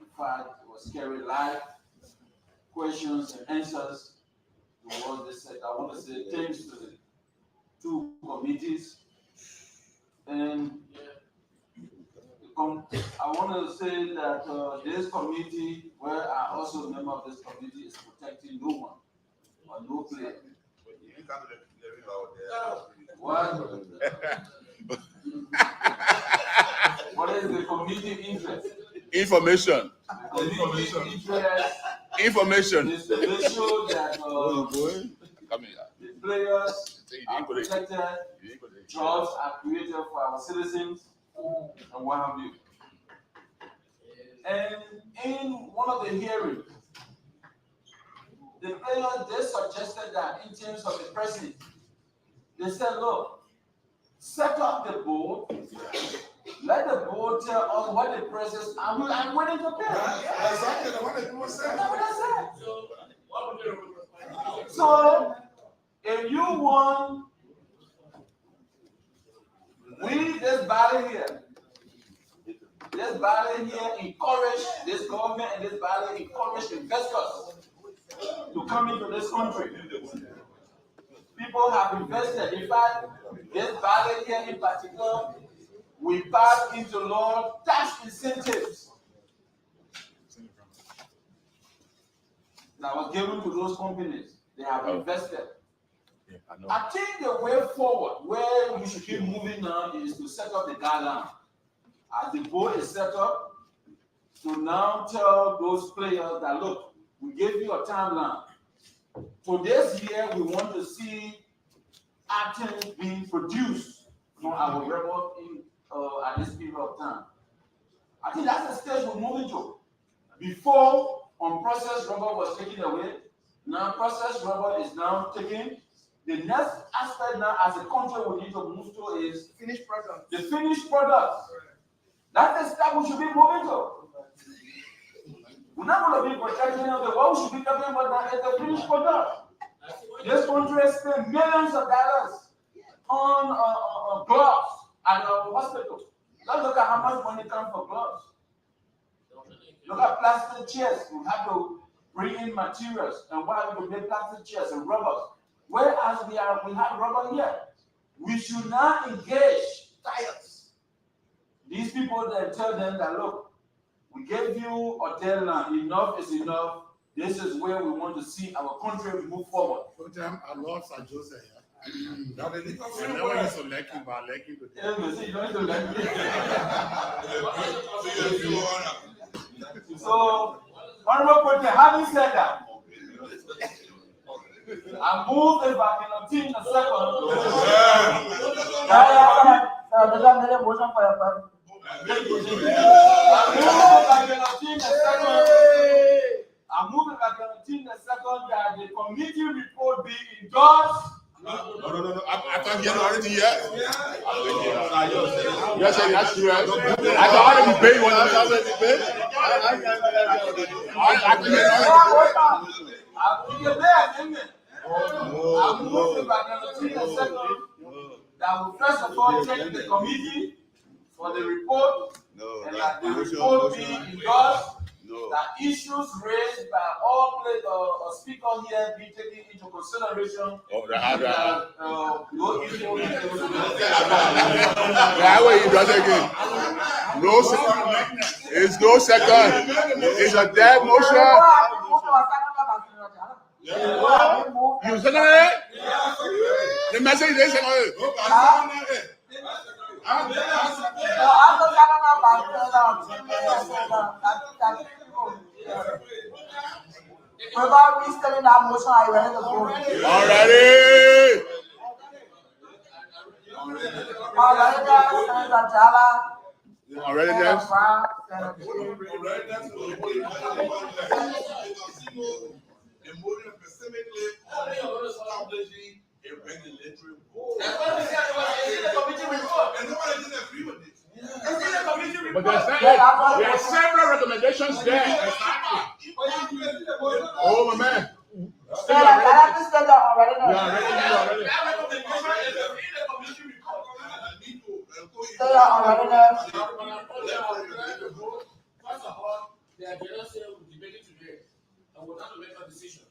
In fact, it was carried live, questions and answers to what they said. I want to say thanks to the 2 committees. And I want to say that this committee, where I also a member of this committee, is protecting no one or no player. What is the committee interest? Information. The committee interest Information. is to make sure that the players are protected, jobs are created for our citizens, and what have you. And in one of the hearings, the players, they suggested that in terms of the president, they said, look, set up the board, let the board tell us what the president, I'm willing to pay. Exactly, what the people said. That's what I said. So, if you want this body here, encourage this government and this body encourage investors to come into this country. People have invested. In fact, this body here in particular, we pass into law tax incentives that was given to those companies. They have invested. Yeah, I know. I think the way forward, where we should be moving now, is to set up the guideline. As the board is set up, to now tell those players that, look, we gave you a timeline. For this year, we want to see items being produced from our rebel at this period of time. I think that's the stage we're moving to. Before, unprocessed rubber was taken away. Now, processed rubber is now taken. The next aspect now, as a country, we need to move to is Finished product. the finished product. That's the step we should be moving to. We're not going to be protecting them. What we should be talking about now is the finished product. This country has spent millions of dollars on gloves at our hospital. Let's look at how much money comes for gloves. Look at plastic chairs. We have to bring in materials and why we make plastic chairs and rubbers. Whereas we have rubber here. We should not engage tires. These people then tell them that, look, we gave you a deadline. Enough is enough. This is where we want to see our country move forward. I love Sir Joseph. That is I never used to like him, but I like him today. Yeah, you see, you don't need to like me. So, Honorable President, having said that, I move the vacuum team in a second. I move the vacuum in a second that the committee report be endorsed. No. I can't hear already yet. Yes, that's true. I can already debate one. I move the vacuum in a second that will first of all check the committee for the report and that the report be endorsed. That issues raised by all speakers here be taken into consideration. No issue. No second. It's no second. It's a dead motion. You second it? The message is second it. Without restarting that motion, are you ready to go? Already. Senator Jala. Already next. A regulatory board. That's what we said. It's in the committee report. And nobody didn't agree with this. It's in the committee report. But there are several recommendations there. Oh, my man. Still already. That recommendation is in the committee report. First of all, the agenda said we'll debate it today, and we'll have to make a decision.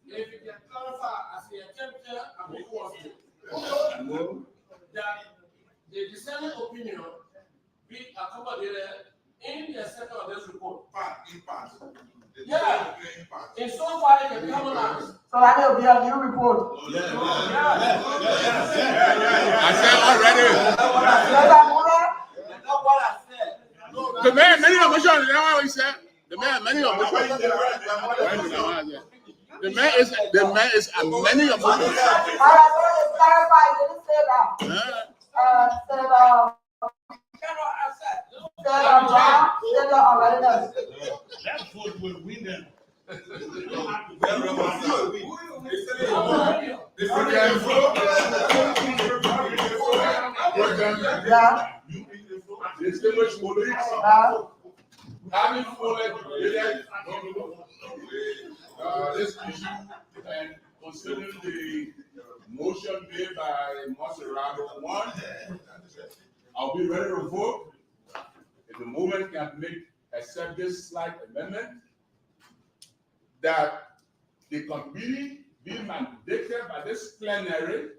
If you can clarify as the attempter and who was it, that the dissenting opinion be accommodated in the second of this report. In part. Yeah. In so far, it can be harmonized. So that will be a new report. I said already. That's not what I said. The man, many of motion. You know what he said? The man, many of motion. The man is many of motion. Clarify, you didn't say that. That vote will win them. having fully debated this issue and considering the motion made by Monserrato one, I'll be ready to vote. If the movement can accept this slight amendment, that the committee be mandated by this plenary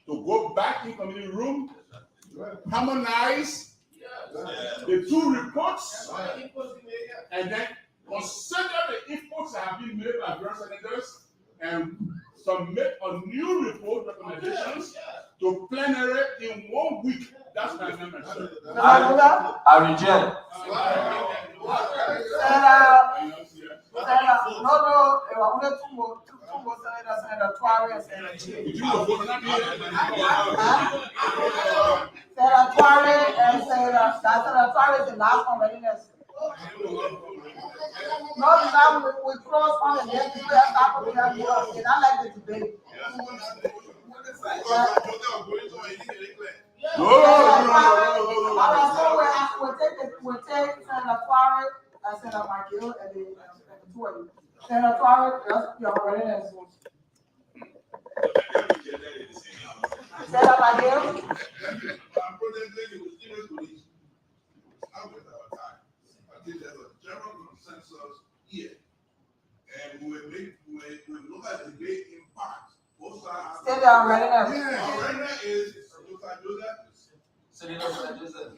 to go back in committee room, harmonize the two reports, and then consider the inputs that have been made by various senators and submit a new report recommendations to plenary in 1 week. That's my amendment. I reject. Only two more senators, Senator Tuare and Senator Chief. Senator Tuare and Senator Tuare is the last one readiness. No, now we cross on the next people have not put their view on it. I like the debate. We'll take Senator Tuare and Senator McGill and the two of you. Senator Tuare, just your readiness. Senator McGill. I think there's a general consensus here. And we look at the debate in parts. Both sides. Stay down, readiness. Yeah, readiness is Senator Joseph.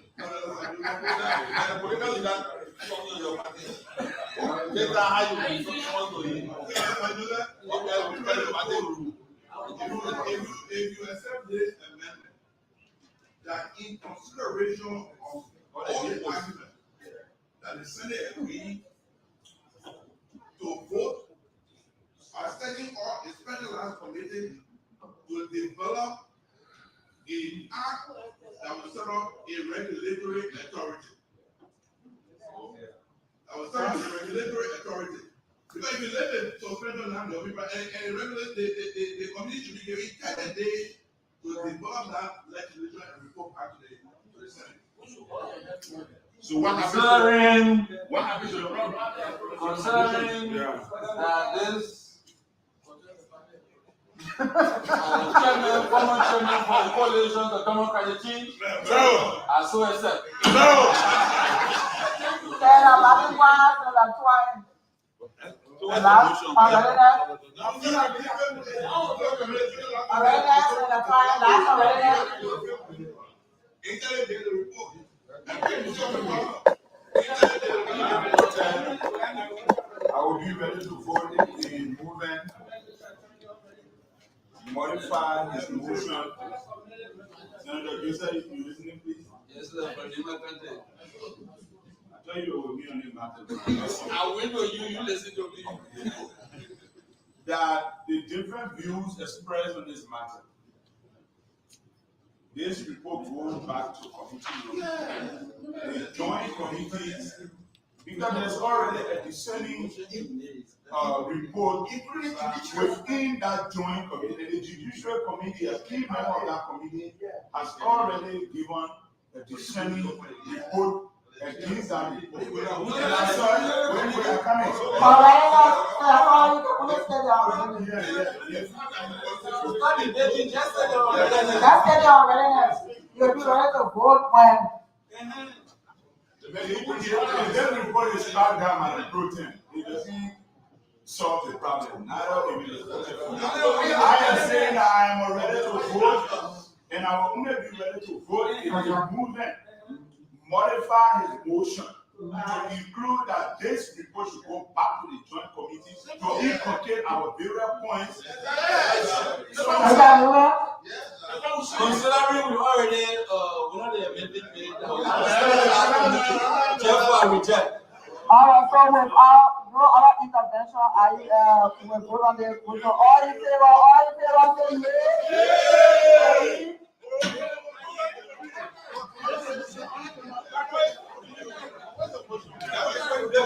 If you accept this amendment, that in consideration of all the arguments that the Senate agreed to vote, are setting up a specialized committee to develop an act that will set up a regulatory authority. Because if you let the suspension land of people and regulate the committee should be given 10 days to develop that legislation and report back to the Senate. So what happens to the problem? Concerning this former chairman for the coalition, the common credit, No. I so accept. No. Senator Madiwa, Senator Tuare. Last, Senator I will be ready to vote if the movement modify his motion. Senator Joseph, if you listening, please. Yes, sir. I tell you, will be on the matter. I will know you listen to me. That the different views expressed on this matter, this report goes back to committee, the joint committees, because there's already a discerning report within that joint committee. The judicial committee, a key member of that committee, has already given a discerning report against that report. When we are coming. You'll be ready to vote when. This report is back down at the protein. It doesn't solve the problem. I am saying that I am ready to vote, and I will only be ready to vote if the movement modify his motion to include that this report should go back to the joint committee to inculcate our various points. Considering we already the amendment made, therefore I reject. All right, so without no other intervention, I will vote on the motion. All in favor, say yea. The